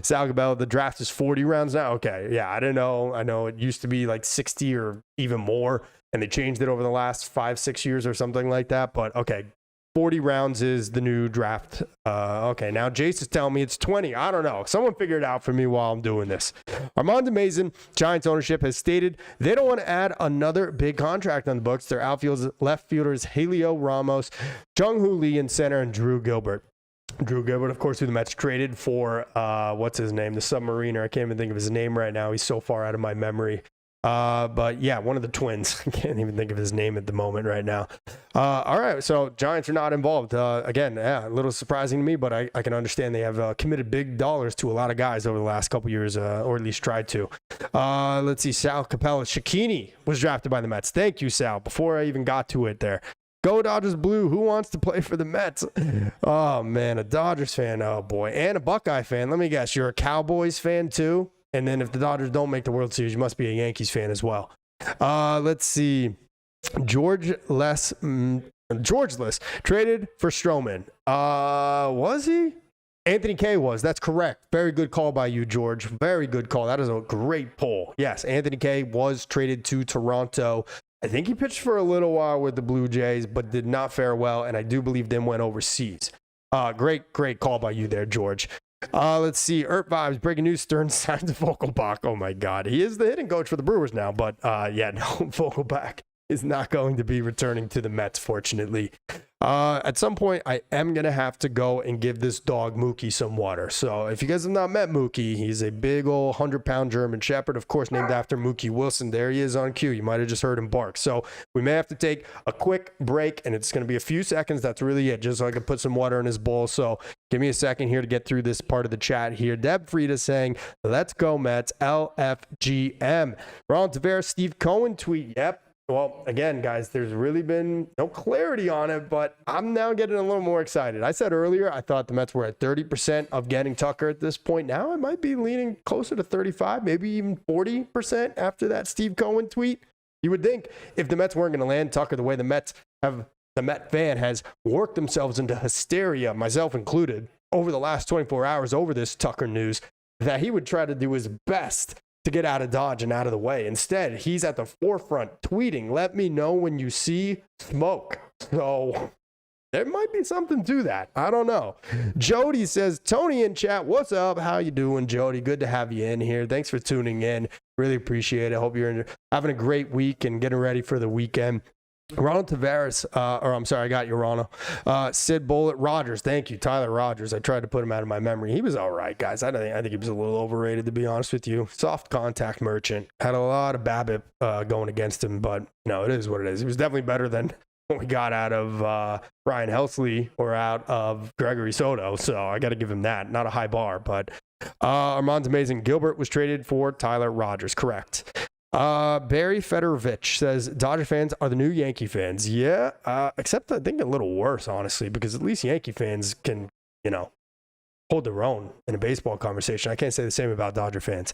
Sal Gabel, the draft is 40 rounds now? Okay, yeah, I didn't know. I know it used to be like 60 or even more, and they changed it over the last 5-6 years or something like that, but okay. 40 rounds is the new draft. Okay, now Jace is telling me it's 20. I don't know. Someone figure it out for me while I'm doing this. Armando Mason, Giants ownership, has stated they don't want to add another big contract on the books. Their outfielders, left fielders, Helio Ramos, Jung-Hoo Lee in center, and Drew Gilbert. Drew Gilbert, of course, who the Mets traded for, what's his name? The Submariner. I can't even think of his name right now. He's so far out of my memory. But yeah, one of the twins. I can't even think of his name at the moment right now. All right, so Giants are not involved. Again, yeah, a little surprising to me, but I can understand they have committed big dollars to a lot of guys over the last couple years, or at least tried to. Let's see, Sal Capella. Shakini was drafted by the Mets. Thank you, Sal. Before I even got to it there. Go Dodgers blue. Who wants to play for the Mets? Oh, man, a Dodgers fan. Oh, boy. And a Buckeye fan. Let me guess. You're a Cowboys fan, too? And then if the Dodgers don't make the World Series, you must be a Yankees fan as well. Let's see. George Less traded for Stroman. Was he? Anthony K was. That's correct. Very good call by you, George. Very good call. That is a great poll. Yes, Anthony K was traded to Toronto. I think he pitched for a little while with the Blue Jays, but did not fare well, and I do believe then went overseas. Great call by you there, George. Let's see. Earth Vibes, breaking news, Stern signs Vogelbach. Oh, my God. He is the hitting coach for the Brewers now, but yeah, no, Vogelbach is not going to be returning to the Mets, fortunately. At some point, I am going to have to go and give this dog Mookie some water. So if you guys have not met Mookie, he's a big old 100-pound German Shepherd, of course, named after Mookie Wilson. There he is on cue. You might have just heard him bark. So we may have to take a quick break, and it's going to be a few seconds. That's really it, just so I can put some water in his bowl. So give me a second here to get through this part of the chat here. Deb Frieda saying, let's go Mets, LFGM. Ron Tavares, Steve Cohen tweet. Yep. Well, again, guys, there's really been no clarity on it, but I'm now getting a little more excited. I said earlier, I thought the Mets were at 30% of getting Tucker at this point. Now I might be leaning closer to 35, maybe even 40% after that Steve Cohen tweet. You would think if the Mets weren't going to land Tucker the way the Met fan has worked themselves into hysteria, myself included, over the last 24 hours over this Tucker news, that he would try to do his best to get out of Dodge and out of the way. Instead, he's at the forefront tweeting, let me know when you see smoke. So there might be something to that. I don't know. Jody says, Tony in chat, what's up? How you doing, Jody? Good to have you in here. Thanks for tuning in. Really appreciate it. Hope you're having a great week and getting ready for the weekend. Ronald Tavares, I got you, Ronald. Sid Bullet, Rogers, thank you. Tyler Rogers, I tried to put him out of my memory. He was all right, guys. I think he was a little overrated, to be honest with you. Soft contact merchant. Had a lot of BABIP going against him, but it is what it is. He was definitely better than what we got out of Ryan Helsley or out of Gregory Soto, so I got to give him that. Not a high bar, but Armand's amazing. Gilbert was traded for Tyler Rogers, correct. Barry Federovich says Dodger fans are the new Yankee fans. Yeah, except I think a little worse, honestly, because at least Yankee fans can, hold their own in a baseball conversation. I can't say the same about Dodger fans.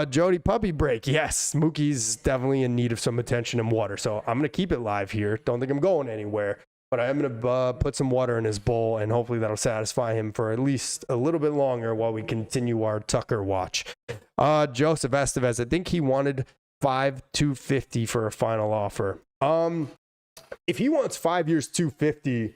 Jody Puppy Break. Yes, Mookie's definitely in need of some attention and water. So I'm going to keep it live here. Don't think I'm going anywhere. But I am going to put some water in his bowl, and hopefully that'll satisfy him for at least a little bit longer while we continue our Tucker watch. Joseph Estevez, I think he wanted $5,250 for a final offer. If he wants 5 years, $250,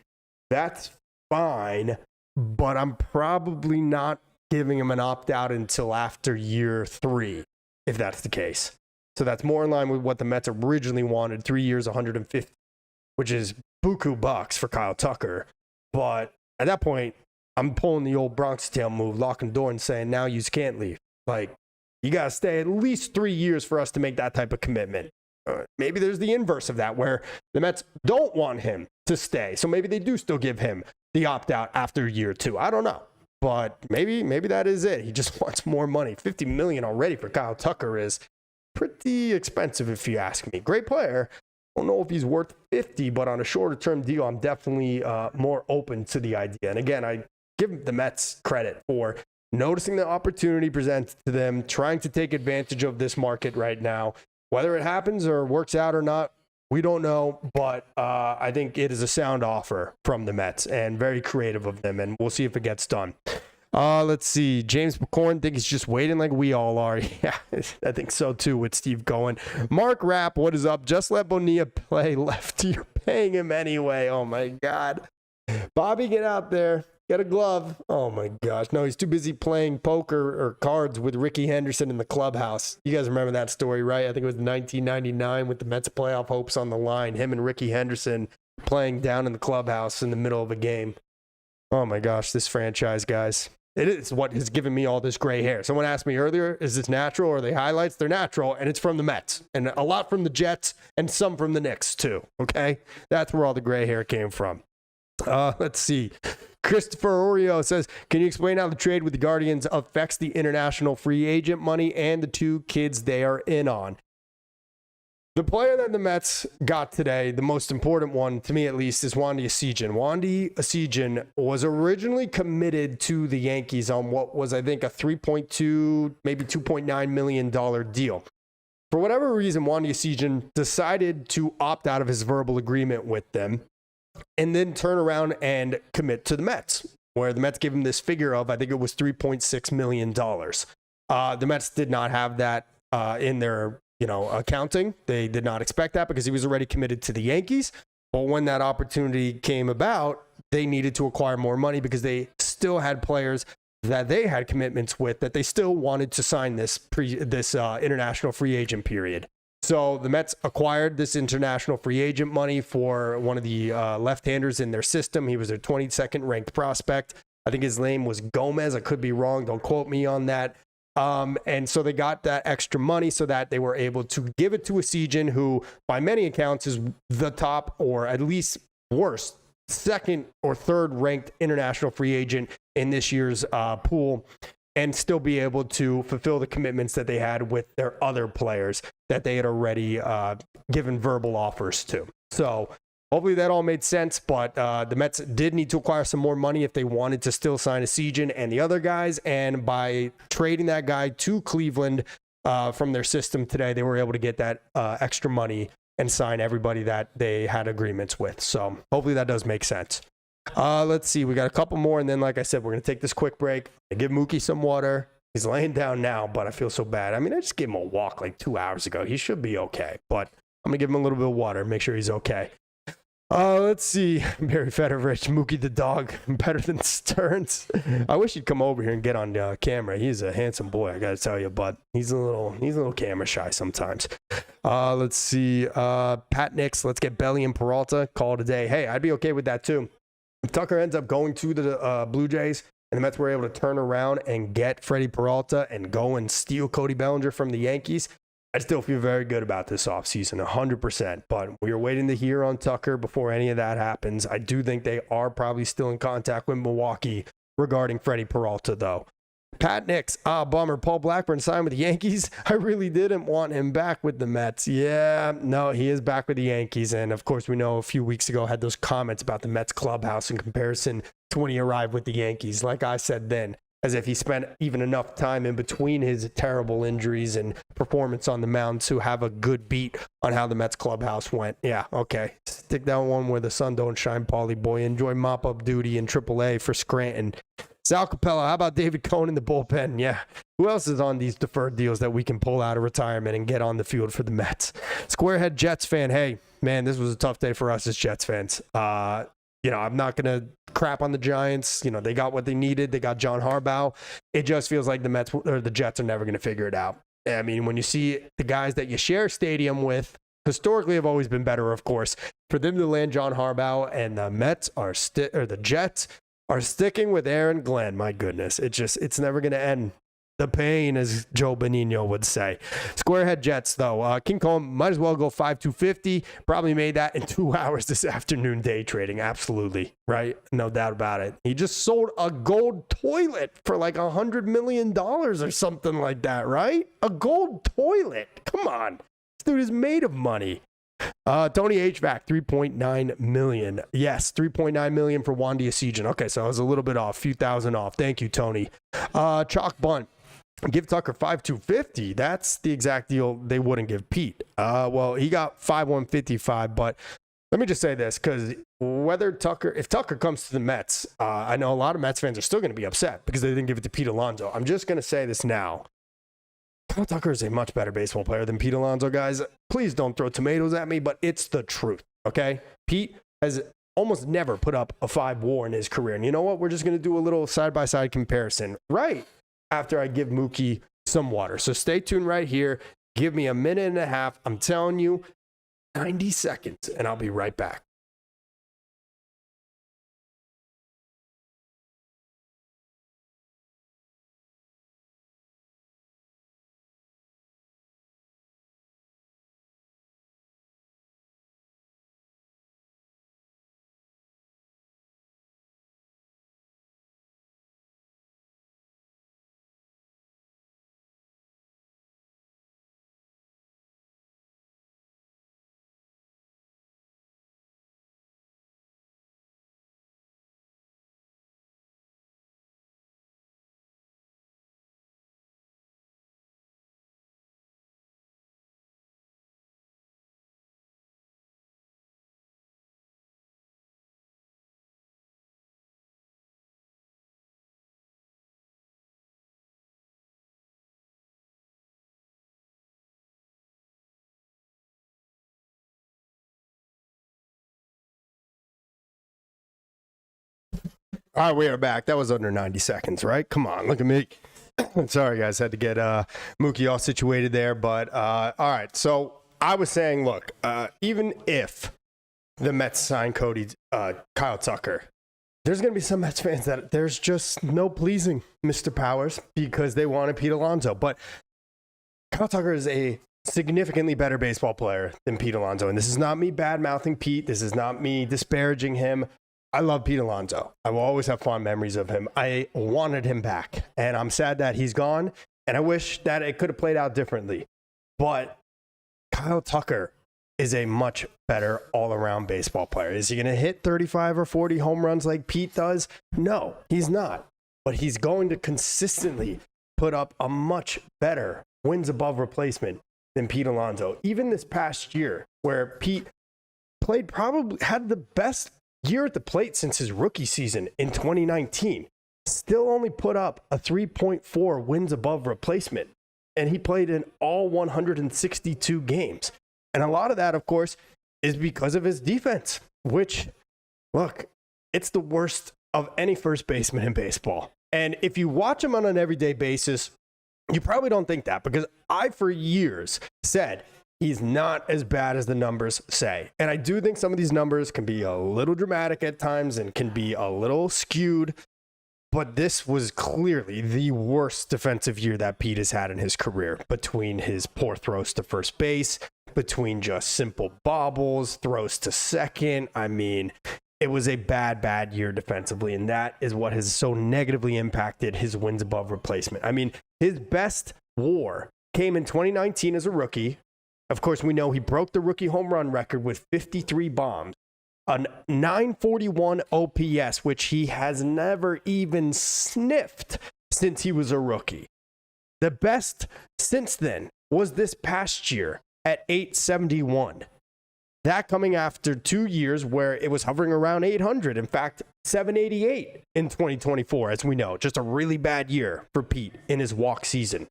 that's fine, but I'm probably not giving him an opt-out until after year 3, if that's the case. So that's more in line with what the Mets originally wanted, 3 years, $150, which is buku bucks for Kyle Tucker. But at that point, I'm pulling the old Bronx tail move, locking the door and saying, now you can't leave. Like, you got to stay at least 3 years for us to make that type of commitment. Maybe there's the inverse of that, where the Mets don't want him to stay. So maybe they do still give him the opt-out after year 2. I don't know. But maybe that is it. He just wants more money. $50 million already for Kyle Tucker is pretty expensive, if you ask me. Great player. I don't know if he's worth 50, but on a shorter term deal, I'm definitely more open to the idea. And again, I give the Mets credit for noticing the opportunity presented to them, trying to take advantage of this market right now. Whether it happens or works out or not, we don't know, but I think it is a sound offer from the Mets and very creative of them, and we'll see if it gets done. Let's see. James McCorn think he's just waiting like we all are. Yeah, I think so too with Steve Cohen. Mark Rapp, what is up? Just let Bonilla play lefty. You're paying him anyway. Oh my God. Bobby, get out there. Get a glove. Oh my gosh. No, he's too busy playing poker or cards with Ricky Henderson in the clubhouse. You guys remember that story, right? I think it was 1999 with the Mets playoff hopes on the line. Him and Ricky Henderson playing down in the clubhouse in the middle of a game. Oh my gosh, this franchise, guys. It is what has given me all this gray hair. Someone asked me earlier, is this natural or are they highlights? They're natural, and it's from the Mets. And a lot from the Jets and some from the Knicks, too. Okay? That's where all the gray hair came from. Let's see. Christopher Oreo says, can you explain how the trade with the Guardians affects the international free agent money and the 2 kids they are in on? The player that the Mets got today, the most important one, to me at least, is Wandy Acejin. Wandy Acejin was originally committed to the Yankees on what was, I think, a $3.2, maybe $2.9 million deal. For whatever reason, Wandy Acejin decided to opt out of his verbal agreement with them and then turn around and commit to the Mets, where the Mets gave him this figure of, I think it was $3.6 million. The Mets did not have that in their accounting. They did not expect that because he was already committed to the Yankees. But when that opportunity came about, they needed to acquire more money because they still had players that they had commitments with that they still wanted to sign this international free agent period. So the Mets acquired this international free agent money for one of the left-handers in their system. He was their 22nd ranked prospect. I think his name was Gomez. I could be wrong. Don't quote me on that. And so they got that extra money so that they were able to give it to Acejin, who by many accounts is the top, or at least worst, second or third ranked international free agent in this year's pool, and still be able to fulfill the commitments that they had with their other players that they had already given verbal offers to. So hopefully that all made sense, but the Mets did need to acquire some more money if they wanted to still sign Acejin and the other guys, and by trading that guy to Cleveland from their system today, they were able to get that extra money and sign everybody that they had agreements with. So hopefully that does make sense. Let's see. We got a couple more, and then, like I said, we're going to take this quick break. I give Mookie some water. He's laying down now, but I feel so bad. I mean, I just gave him a walk like 2 hours ago. He should be okay, but I'm going to give him a little bit of water, make sure he's okay. Let's see. Barry Federich, Mookie the dog, better than Stearns. I wish he'd come over here and get on camera. He's a handsome boy, I got to tell you, but he's a little camera shy sometimes. Let's see. Pat Nix, let's get Belly and Peralta. Call it a day. Hey, I'd be okay with that too. If Tucker ends up going to the Blue Jays and the Mets were able to turn around and get Freddie Peralta and go and steal Cody Bellinger from the Yankees, I still feel very good about this offseason, 100%. But we are waiting to hear on Tucker before any of that happens. I do think they are probably still in contact with Milwaukee regarding Freddie Peralta, though. Pat Nix, bummer. Paul Blackburn signed with the Yankees. I really didn't want him back with the Mets. Yeah, no, he is back with the Yankees. And, of course, we know a few weeks ago had those comments about the Mets clubhouse in comparison to when he arrived with the Yankees. Like I said then, as if he spent even enough time in between his terrible injuries and performance on the mound to have a good beat on how the Mets clubhouse went. Yeah, okay. Stick that one where the sun don't shine, Paulie boy. Enjoy mop-up duty in AAA for Scranton. Sal Capella, how about David Cohen in the bullpen? Yeah. Who else is on these deferred deals that we can pull out of retirement and get on the field for the Mets? Squarehead Jets fan, hey, man, this was a tough day for us as Jets fans. I'm not going to crap on the Giants. They got what they needed. They got John Harbaugh. It just feels like the Mets or the Jets are never going to figure it out. I mean, when you see the guys that you share stadium with, historically have always been better, of course. For them to land John Harbaugh and the the Jets are sticking with Aaron Glenn, my goodness. It's never going to end. The pain, as Joe Benigno would say. Squarehead Jets, though. King Kong might as well go 5-250. Probably made that in 2 hours this afternoon day trading. Absolutely. Right? No doubt about it. He just sold a gold toilet for like $100 million or something like that, right? A gold toilet. Come on. This dude is made of money. Tony HVAC, $3.9 million. Yes, $3.9 million for Wandy Acejin. Okay, so I was a little bit off, a few thousand off. Thank you, Tony. Chalk Bunt. Give Tucker 5,250. That's the exact deal they wouldn't give Pete. Well, he got 5,155, but let me just say this, because if Tucker comes to the Mets, I know a lot of Mets fans are still going to be upset because they didn't give it to Pete Alonso. I'm just going to say this now. Kyle Tucker is a much better baseball player than Pete Alonso, guys. Please don't throw tomatoes at me, but it's the truth, okay? Pete has almost never put up a 5 WAR in his career. And you know what? We're just going to do a little side-by-side comparison right after I give Mookie some water. So stay tuned right here. Give me a minute and a half. I'm telling you, 90 seconds, and I'll be right back. All right, we are back. That was under 90 seconds, right? Come on, look at me. Sorry, guys, had to get Mookie all situated there. But all right, so I was saying, look, even if the Mets sign Kyle Tucker, there's going to be some Mets fans that there's just no pleasing Mr. Powers because they wanted Pete Alonso. But Kyle Tucker is a significantly better baseball player than Pete Alonso. And this is not me bad-mouthing Pete. This is not me disparaging him. I love Pete Alonso. I will always have fond memories of him. I wanted him back, and I'm sad that he's gone, and I wish that it could have played out differently. But Kyle Tucker is a much better all-around baseball player. Is he going to hit 35 or 40 home runs like Pete does? No, he's not. But he's going to consistently put up a much better wins above replacement than Pete Alonso. Even this past year, where Pete had the best year at the plate since his rookie season in 2019, still only put up a 3.4 wins above replacement. And he played in all 162 games. And a lot of that, of course, is because of his defense, which, look, it's the worst of any first baseman in baseball. And if you watch him on an everyday basis, you probably don't think that, because I, for years, said he's not as bad as the numbers say. And I do think some of these numbers can be a little dramatic at times and can be a little skewed. But this was clearly the worst defensive year that Pete has had in his career, between his poor throws to first base, between just simple bobbles, throws to second. I mean, it was a bad year defensively, and that is what has so negatively impacted his wins above replacement. I mean, his best WAR came in 2019 as a rookie. Of course, we know he broke the rookie home run record with 53 bombs, a 941 OPS, which he has never even sniffed since he was a rookie. The best since then was this past year at 871. That coming after 2 years where it was hovering around 800. In fact, 788 in 2024, as we know. Just a really bad year for Pete in his walk season.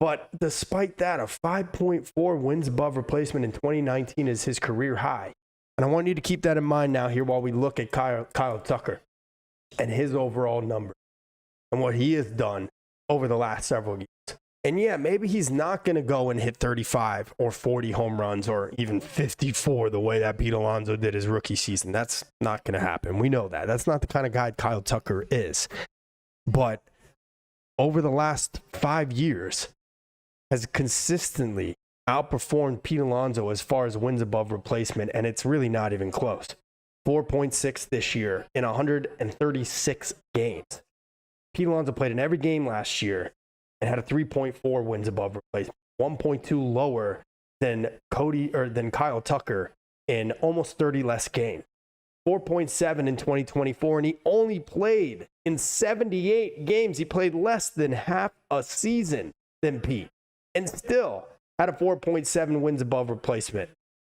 But despite that, a 5.4 wins above replacement in 2019 is his career high. And I want you to keep that in mind now here while we look at Kyle Tucker and his overall numbers and what he has done over the last several years. And yeah, maybe he's not going to go and hit 35 or 40 home runs or even 54 the way that Pete Alonso did his rookie season. That's not going to happen. We know that. That's not the kind of guy Kyle Tucker is. But over the last 5 years, has consistently outperformed Pete Alonso as far as wins above replacement, and it's really not even close. 4.6 this year in 136 games. Pete Alonso played in every game last year and had a 3.4 wins above replacement, 1.2 lower than Kyle Tucker in almost 30 less games. 4.7 in 2024, and he only played in 78 games. He played less than half a season than Pete, and still had a 4.7 wins above replacement,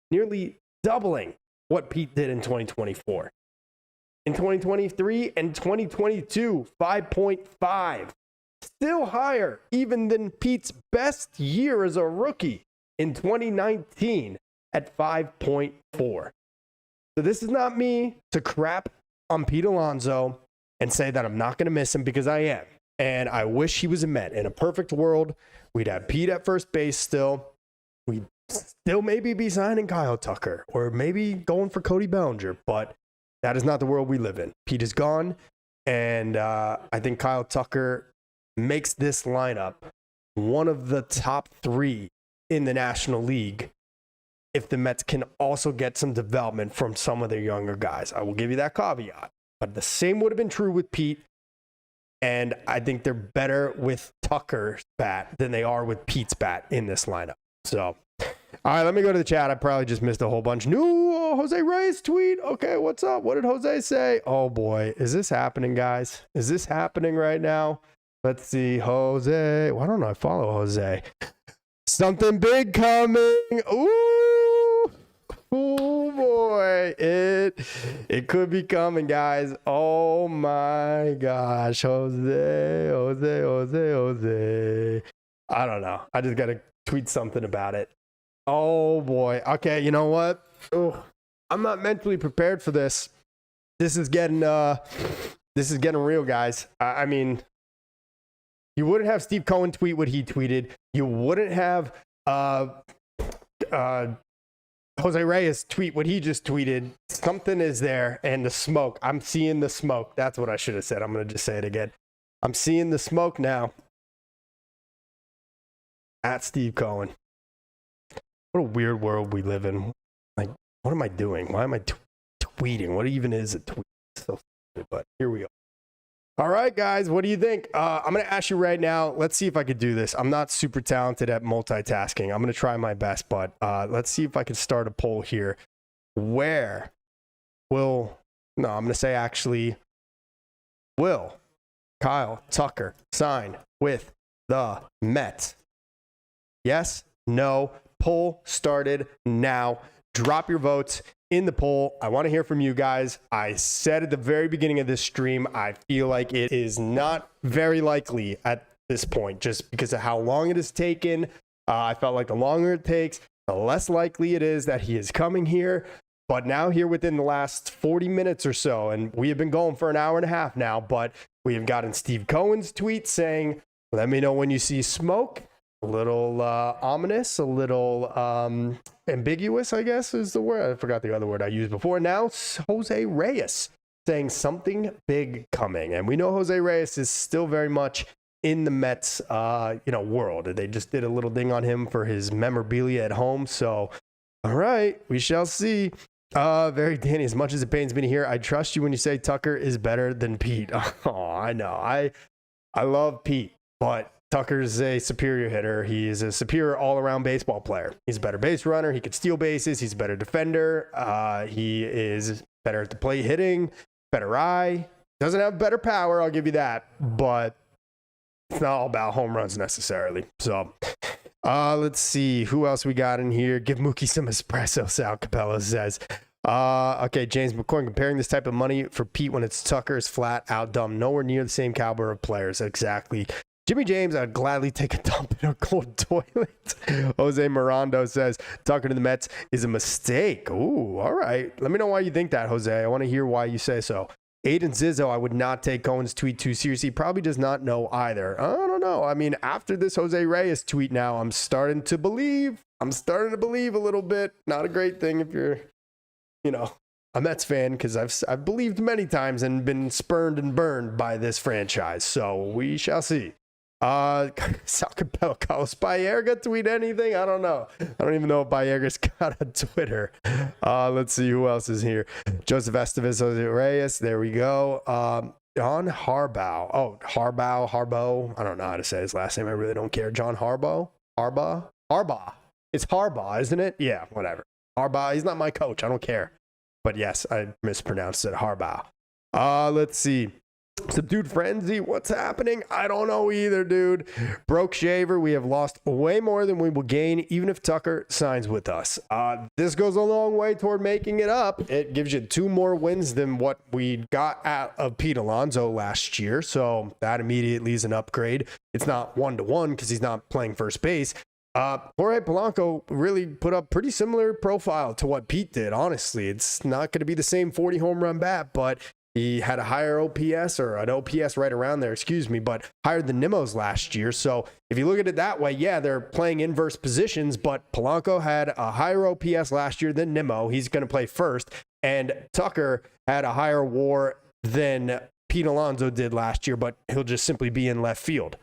nearly doubling what Pete did in 2024. In 2023 and 2022, 5.5. Still higher even than Pete's best year as a rookie in 2019 at 5.4. So this is not me to crap on Pete Alonso and say that I'm not going to miss him, because I am. And I wish he was a Met. In a perfect world, we'd have Pete at first base still. We'd still maybe be signing Kyle Tucker or maybe going for Cody Bellinger. But that is not the world we live in. Pete is gone. And I think Kyle Tucker makes this lineup one of the top 3 in the National League if the Mets can also get some development from some of their younger guys. I will give you that caveat. But the same would have been true with Pete. And I think they're better with Tucker's bat than they are with Pete's bat in this lineup. So, all right, let me go to the chat. I probably just missed a whole bunch. New Jose Reyes tweet. Okay, what's up? What did Jose say? Oh, boy. Is this happening, guys? Is this happening right now? Let's see. Jose. Why don't I follow Jose? Something big coming. Ooh. Oh, boy. It could be coming, guys. Oh, my gosh. Jose. I don't know. I just got to tweet something about it. Oh, boy. Okay, you know what? Oh, I'm not mentally prepared for this. this is getting real, guys. I mean, you wouldn't have Steve Cohen tweet what he tweeted. You wouldn't have Jose Reyes tweet what he just tweeted. Something is there, and the smoke. I'm seeing the smoke. That's what I should have said. I'm going to just say it again. I'm seeing the smoke now. At Steve Cohen. What a weird world we live in. Like, what am I doing? Why am I tweeting? What even is a tweet? So stupid, but here we go. All right, guys, what do you think? I'm going to ask you right now. Let's see if I could do this. I'm not super talented at multitasking. I'm going to try my best, but let's see if I can start a poll here. Where will, no, I'm going to say actually, will Kyle Tucker sign with the Mets? Yes, no, poll started now. Drop your votes in the poll. I want to hear from you guys. I said at the very beginning of this stream, I feel like it is not very likely at this point, just because of how long it has taken. I felt like the longer it takes, the less likely it is that he is coming here. But now here within the last 40 minutes or so, and we have been going for an hour and a half now, but we have gotten Steve Cohen's tweet saying, let me know when you see smoke. A little ominous, a little ambiguous, I guess is the word. I forgot the other word I used before. Now Jose Reyes saying something big coming. And we know Jose Reyes is still very much in the Mets world. They just did a little ding on him for his memorabilia at home. So, all right, we shall see. Very Danny, as much as it pains me to hear, I trust you when you say Tucker is better than Pete. Oh, I know. I love Pete, but Tucker's a superior hitter. He is a superior all-around baseball player. He's a better base runner. He can steal bases. He's a better defender. He is better at the plate hitting, better eye. Doesn't have better power, I'll give you that. But it's not all about home runs necessarily. So let's see. Who else we got in here? Give Mookie some espresso, Sal Capella says. Okay, James McCoy, comparing this type of money for Pete when it's Tucker is flat out dumb. Nowhere near the same caliber of players. Exactly. Jimmy James, I'd gladly take a dump in a cold toilet. Jose Mirando says, Tucker to the Mets is a mistake. Ooh, all right. Let me know why you think that, Jose. I want to hear why you say so. Aiden Zizzo, I would not take Cohen's tweet too seriously. Probably does not know either. I don't know. I mean, after this Jose Reyes tweet now, I'm starting to believe a little bit. Not a great thing if you're, a Mets fan, because I've believed many times and been spurned and burned by this franchise. So we shall see. Sal Capello, Carlos Baerga tweet anything? I don't know. I don't even know if Baerga's got a Twitter. Let's see who else is here. Joseph Estevez, Jose Reyes. There we go. John Harbaugh. Oh, Harbaugh. I don't know how to say his last name. I really don't care. John Harbaugh. It's Harbaugh, isn't it? Yeah, whatever. Harbaugh. He's not my coach. I don't care. But yes, I mispronounced it. Harbaugh. Let's see. Subdued Frenzy, what's happening? I don't know either, dude. Broke Shaver, we have lost way more than we will gain, even if Tucker signs with us. This goes a long way toward making it up. It gives you 2 more wins than what we got out of Pete Alonso last year, so that immediately is an upgrade. It's not 1-to-1 because he's not playing first base. Jorge Polanco really put up pretty similar profile to what Pete did, honestly. It's not going to be the same 40 home run bat, but he had a higher OPS, or an OPS right around there, but higher than Nimmo's last year. So if you look at it that way, yeah, they're playing inverse positions, but Polanco had a higher OPS last year than Nimmo. He's going to play first. And Tucker had a higher WAR than Pete Alonso did last year, but he'll just simply be in left field.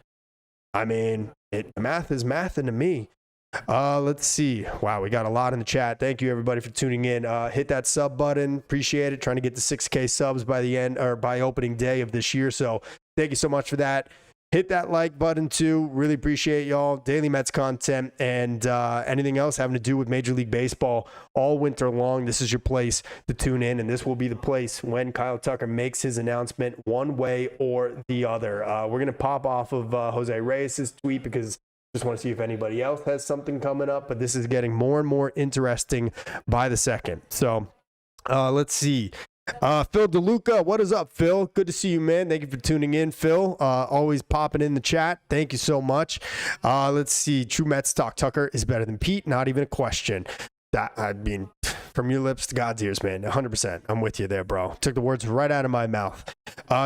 I mean, math is mathing to me. Let's see. Wow, we got a lot in the chat. Thank you everybody for tuning in. Hit that sub button. Appreciate it. Trying to get to 6K subs by the end, or by opening day of this year. So thank you so much for that. Hit that like button too. Really appreciate y'all. Daily Mets content and anything else having to do with Major League Baseball all winter long. This is your place to tune in, and this will be the place when Kyle Tucker makes his announcement one way or the other. We're going to pop off of Jose Reyes' tweet because just want to see if anybody else has something coming up, but this is getting more and more interesting by the second. So let's see. Phil DeLuca, what is up, Phil? Good to see you, man. Thank you for tuning in, Phil. Always popping in the chat. Thank you so much. Let's see. True Mets talk. Tucker is better than Pete. Not even a question. That, I mean, From your lips to God's ears, man. 100%. I'm with you there, bro. Took the words right out of my mouth.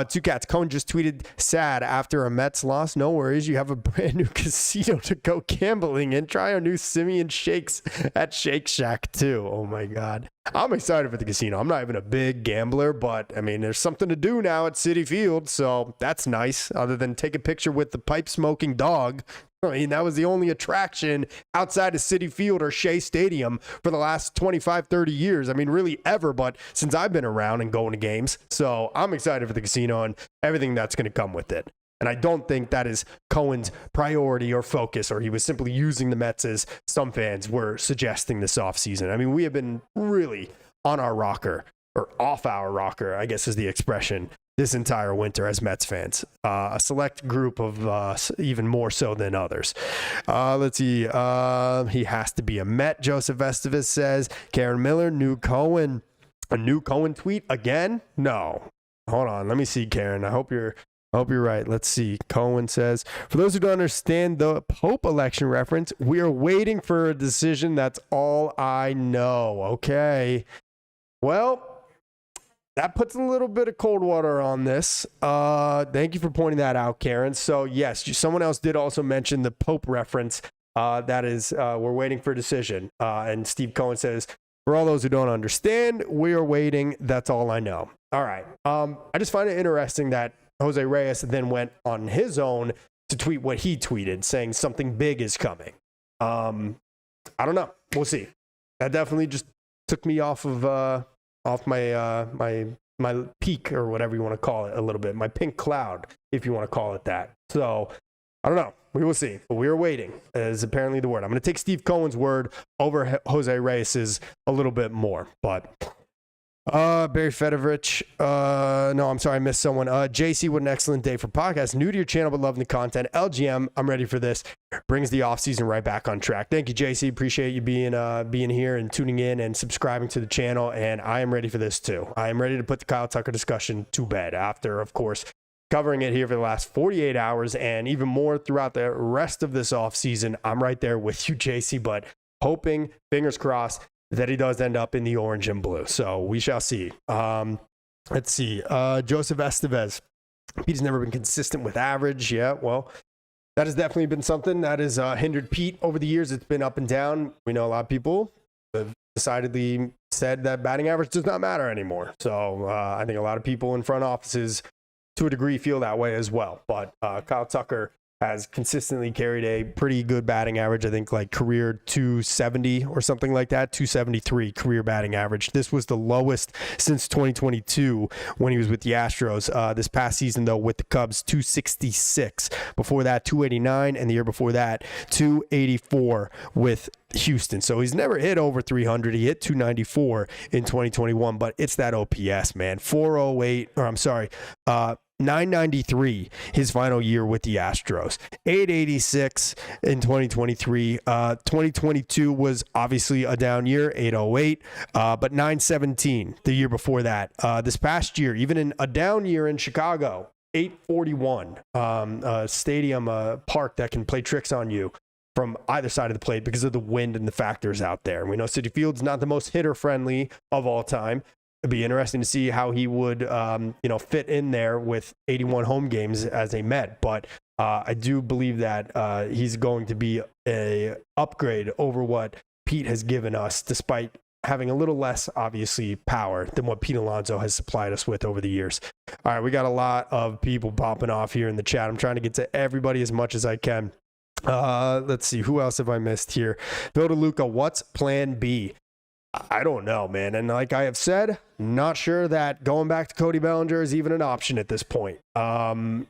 Two Cats. Cohen just tweeted, sad after a Mets loss. No worries. You have a brand new casino to go gambling in. Try our new Simeon Shakes at Shake Shack, too. Oh, my God. I'm excited for the casino. I'm not even a big gambler, but, I mean, there's something to do now at Citi Field, so that's nice, other than take a picture with the pipe-smoking dog. I mean, that was the only attraction outside of Citi Field or Shea Stadium for the last 25, 30 years. I mean, really ever, but since I've been around and going to games. So I'm excited for the casino and everything that's going to come with it. And I don't think that is Cohen's priority or focus, or he was simply using the Mets as some fans were suggesting this offseason. I mean, we have been really on our rocker, or off our rocker, I guess is the expression, this entire winter as Mets fans. A select group of even more so than others. Let's see. He has to be a Met, Joseph Estevez says. Karen Miller, new Cohen. A new Cohen tweet again? No. Hold on. Let me see, Karen. I hope you're right. Let's see. Cohen says, for those who don't understand the Pope election reference, we are waiting for a decision. That's all I know. Okay. Well, that puts a little bit of cold water on this. Thank you for pointing that out, Karen. So, yes, someone else did also mention the Pope reference. That is, we're waiting for a decision. And Steve Cohen says, for all those who don't understand, we are waiting. That's all I know. All right. I just find it interesting that Jose Reyes then went on his own to tweet what he tweeted, saying something big is coming. I don't know. We'll see. That definitely just took me off of my peak, or whatever you want to call it, a little bit. My pink cloud, if you want to call it that. So I don't know. We will see. But we are waiting, is apparently the word. I'm going to take Steve Cohen's word over Jose Reyes's a little bit more. But Barry Fedovich. No, I'm sorry, I missed someone. JC, what an excellent day for podcast. New to your channel, but loving the content. LGM, I'm ready for this. Brings the offseason right back on track. Thank you, JC. Appreciate you being here and tuning in and subscribing to the channel. And I am ready for this too. I am ready to put the Kyle Tucker discussion to bed after, of course, covering it here for the last 48 hours and even more throughout the rest of this offseason. I'm right there with you, JC, but hoping, fingers crossed, that he does end up in the orange and blue. So we shall see. Let's see. Joseph Estevez. Pete's never been consistent with average. Yeah, well, that has definitely been something that has hindered Pete over the years. It's been up and down. We know a lot of people have decidedly said that batting average does not matter anymore. So I think a lot of people in front offices to a degree feel that way as well. But Kyle Tucker has consistently carried a pretty good batting average. I think like career 270 or something like that, 273 career batting average. This was the lowest since 2022 when he was with the Astros. This past season, though, with the Cubs, 266. Before that, 289. And the year before that, 284 with Houston. So he's never hit over 300. He hit 294 in 2021, but it's that OPS, man. 408, or I'm sorry, 993 his final year with the Astros, 886 in 2023. 2022 was obviously a down year, 808, but 917 the year before that. This past year, even in a down year in Chicago, 841, a stadium, a park that can play tricks on you from either side of the plate because of the wind and the factors out there. And we know Citi Field's not the most hitter friendly of all time. It'd be interesting to see how he would, fit in there with 81 home games as a Met. But I do believe that he's going to be a upgrade over what Pete has given us, despite having a little less, obviously, power than what Pete Alonso has supplied us with over the years. All right, we got a lot of people popping off here in the chat. I'm trying to get to everybody as much as I can. Let's see. Who else have I missed here? Bill DeLuca, what's plan B? I don't know, man. And like I have said, not sure that going back to Cody Bellinger is even an option at this point. I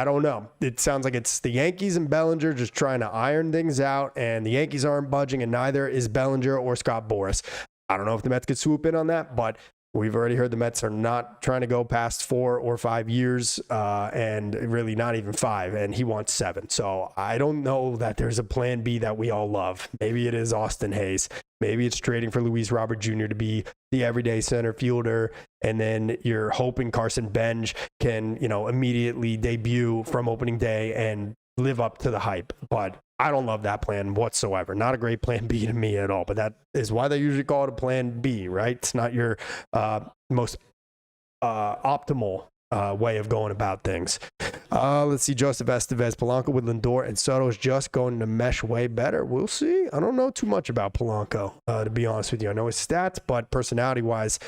don't know. It sounds like it's the Yankees and Bellinger just trying to iron things out, and the Yankees aren't budging, and neither is Bellinger or Scott Boras. I don't know if the Mets could swoop in on that, but we've already heard the Mets are not trying to go past 4 or 5 years, and really not even 5, and he wants 7. So I don't know that there's a plan B that we all love. Maybe it is Austin Hayes. Maybe it's trading for Luis Robert Jr. to be the everyday center fielder, and then you're hoping Carson Bench can, immediately debut from opening day and live up to the hype. But I don't love that plan whatsoever. Not a great plan B to me at all. But that is why they usually call it a plan B, right? It's not your most optimal way of going about things. Let's see. Joseph Estevez, Polanco with Lindor, and Soto is just going to mesh way better. We'll see. I don't know too much about Polanco, to be honest with you. I know his stats, but personality-wise,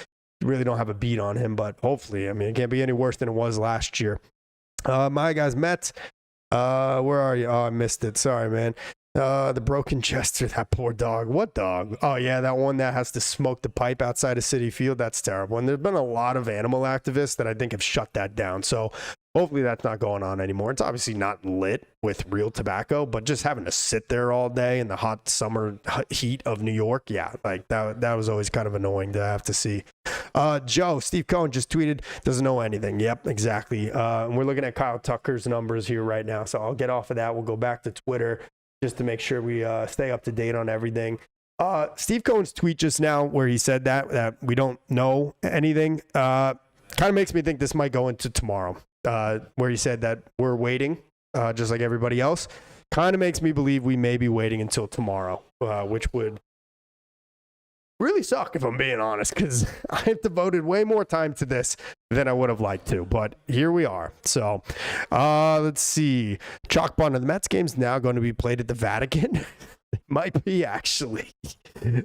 really don't have a beat on him. But hopefully, I mean, it can't be any worse than it was last year. My guys, Mets. Where are you? Oh, I missed it. Sorry, man. The broken Chester, that poor dog. What dog? Oh, yeah, that one that has to smoke the pipe outside of Citi Field. That's terrible. And there's been a lot of animal activists that I think have shut that down. So hopefully that's not going on anymore. It's obviously not lit with real tobacco, but just having to sit there all day in the hot summer heat of New York, yeah, like that was always kind of annoying to have to see. Steve Cohen just tweeted, doesn't know anything. Yep, exactly. And we're looking at Kyle Tucker's numbers here right now, so I'll get off of that. We'll go back to Twitter just to make sure we stay up to date on everything. Steve Cohen's tweet just now where he said that we don't know anything kind of makes me think this might go into tomorrow. Where he said that we're waiting, just like everybody else, kind of makes me believe we may be waiting until tomorrow, which would really suck if I'm being honest, because I've devoted way more time to this than I would have liked to. But here we are. So let's see. Chalk Bond of the Mets game's now going to be played at the Vatican. It might be, actually.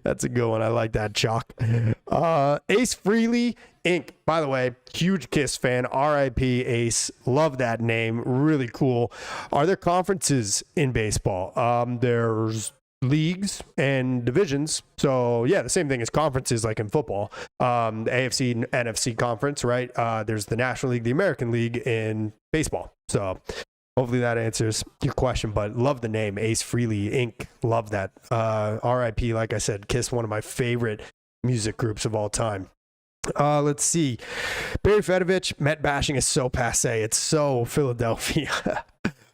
That's a good one. I like that, Chalk. Ace Frehley Inc. By the way, huge Kiss fan. R.I.P. Ace. Love that name. Really cool. Are there conferences in baseball? There's leagues and divisions. So, yeah, the same thing as conferences like in football. The AFC and NFC conference, right? There's the National League, the American League in baseball. So hopefully that answers your question, but love the name, Ace Frehley Inc. Love that. R.I.P., like I said, Kiss, one of my favorite music groups of all time. Let's see. Barry Fedovich, Met bashing is so passe. It's so Philadelphia.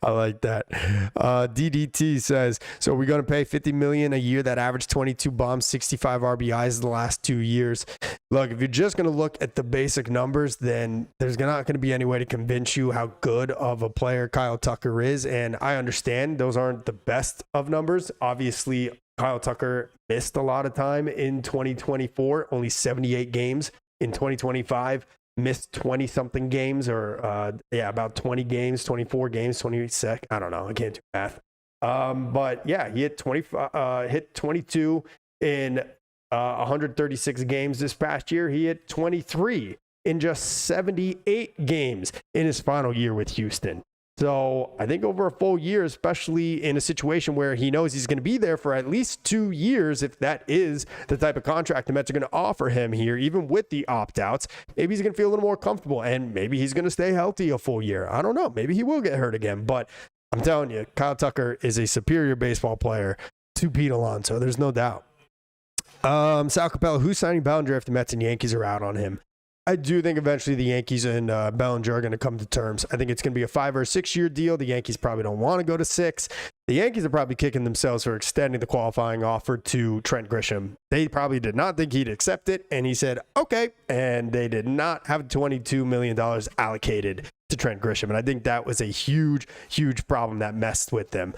I like that. DDT says, so we're going to pay $50 million a year that averaged 22 bombs, 65 RBIs in the last 2 years. Look, if you're just going to look at the basic numbers, then there's not going to be any way to convince you how good of a player Kyle Tucker is. And I understand those aren't the best of numbers. Obviously, Kyle Tucker missed a lot of time in 2024, only 78 games. In 2025, missed 20-something games, or about 20 games, 24 games, 28 I don't know. I can't do math. But yeah, he hit 22 in 136 games this past year. He hit 23 in just 78 games in his final year with Houston. So I think over a full year, especially in a situation where he knows he's going to be there for at least 2 years, if that is the type of contract the Mets are going to offer him here, even with the opt-outs, maybe he's going to feel a little more comfortable, and maybe he's going to stay healthy a full year. I don't know. Maybe he will get hurt again, but I'm telling you, Kyle Tucker is a superior baseball player to Pete Alonso. There's no doubt. Sal Capella, who's signing Bellinger if the Mets and Yankees are out on him? I do think eventually the Yankees and Bellinger are going to come to terms. I think it's going to be a 5 or 6 year deal. The Yankees probably don't want to go to 6. The Yankees are probably kicking themselves for extending the qualifying offer to Trent Grisham. They probably did not think he'd accept it, and he said, okay. And they did not have $22 million allocated to Trent Grisham. And I think that was a huge, huge problem that messed with them.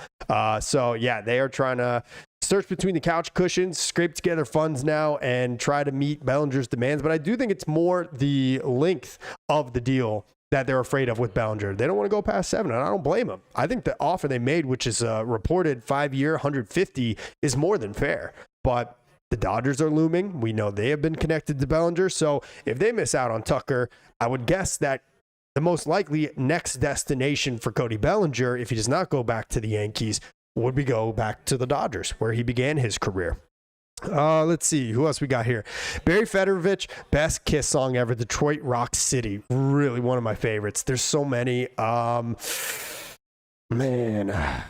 So, yeah, they are trying to search between the couch cushions, scrape together funds now, and try to meet Bellinger's demands. But I do think it's more the length of the deal that they're afraid of with Bellinger. They don't want to go past 7, and I don't blame them. I think the offer they made, which is reported 5-year, 150, is more than fair. But the Dodgers are looming. We know they have been connected to Bellinger. So if they miss out on Tucker, I would guess that the most likely next destination for Cody Bellinger, if he does not go back to the Yankees, would we go back to the Dodgers, where he began his career. Let's see. Who else we got here? Barry Fedovich, best Kiss song ever, Detroit Rock City. Really one of my favorites. There's so many. Man. I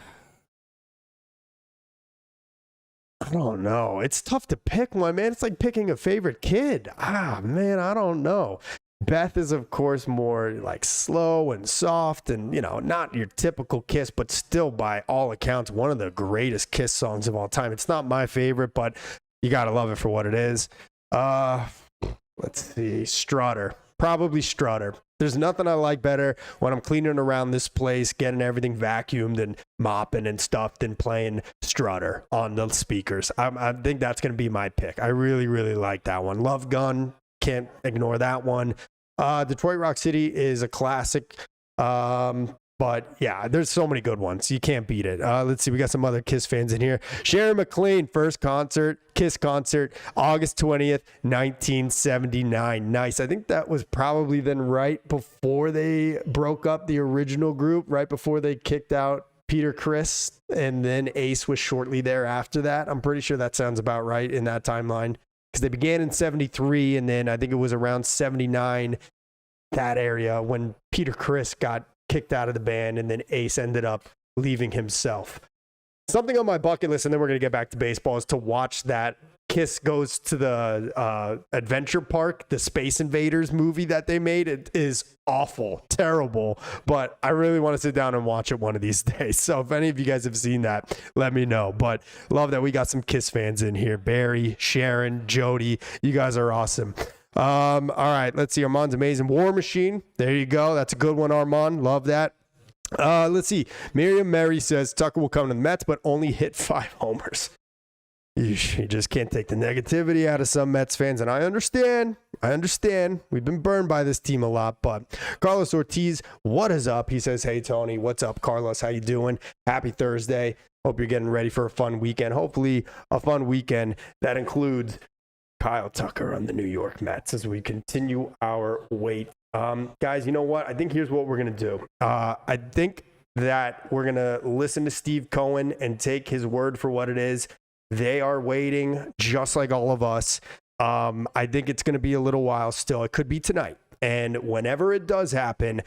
don't know. It's tough to pick one, man. It's like picking a favorite kid. Man, I don't know. Beth is, of course, more like slow and soft and, not your typical Kiss, but still, by all accounts, one of the greatest Kiss songs of all time. It's not my favorite, but you got to love it for what it is. Let's see. Strutter. probably Strutter. There's nothing I like better when I'm cleaning around this place, getting everything vacuumed and mopping and stuff than playing Strutter on the speakers. I think that's going to be my pick. I really, really like that one. Love Gun. Can't ignore that one. Detroit Rock City is a classic. But yeah, there's so many good ones. You can't beat it. Let's see. We got some other Kiss fans in here. Sharon McLean, first concert, Kiss concert, August 20th, 1979. Nice. I think that was probably then right before they broke up the original group, right before they kicked out Peter Criss, and then Ace was shortly thereafter that. I'm pretty sure that sounds about right in that timeline, because they began in 73, and then I think it was around 79, that area, when Peter Criss got kicked out of the band, and then Ace ended up leaving himself. Something on my bucket list, and then we're going to get back to baseball, is to watch that Kiss goes to the adventure park, the Space Invaders movie that they made. It is awful, terrible, but I really want to sit down and watch it one of these days. So if any of you guys have seen that, let me know. But love that we got some Kiss fans in here. Barry, Sharon, Jody, you guys are awesome. All right, let's see. Armand's amazing. War Machine. There you go. That's a good one, Armand. Love that. Let's see. Miriam Mary says Tucker will come to the Mets, but only hit 5 homers. You just can't take the negativity out of some Mets fans, and I understand. We've been burned by this team a lot, but Carlos Ortiz, what is up? He says, hey, Tony. What's up, Carlos? How you doing? Happy Thursday. Hope you're getting ready for a fun weekend. Hopefully a fun weekend that includes Kyle Tucker on the New York Mets as we continue our wait. Guys, you know what? I think here's what we're going to do. I think that we're going to listen to Steve Cohen and take his word for what it is. They are waiting just like all of us. I think it's going to be a little while still. It could be tonight. And whenever it does happen,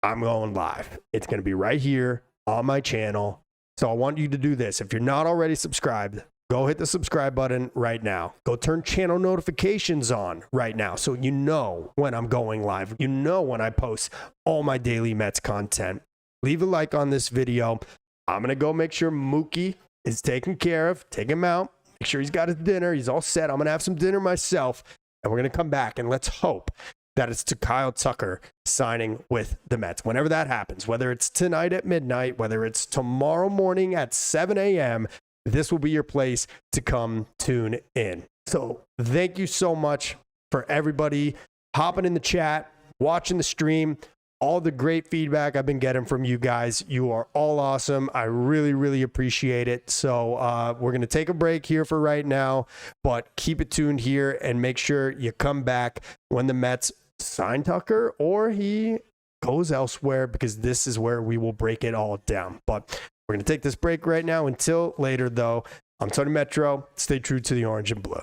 I'm going live. It's going to be right here on my channel. So I want you to do this. If you're not already subscribed, go hit the subscribe button right now. Go turn channel notifications on right now so you know when I'm going live. You know when I post all my daily Mets content. Leave a like on this video. I'm going to go make sure Mookie is taken care of. Take him out. Make sure he's got his dinner. He's all set. I'm going to have some dinner myself. And we're going to come back, and let's hope that it's to Kyle Tucker signing with the Mets. Whenever that happens, whether it's tonight at midnight, whether it's tomorrow morning at 7 a.m., this will be your place to come tune in. So thank you so much for everybody hopping in the chat, watching the stream, all the great feedback I've been getting from you guys. You are all awesome. I really, really appreciate it. So we're going to take a break here for right now, but keep it tuned here and make sure you come back when the Mets sign Tucker or he goes elsewhere, because this is where we will break it all down. But we're going to take this break right now. Until later, though, I'm Tony Metro. Stay true to the orange and blue.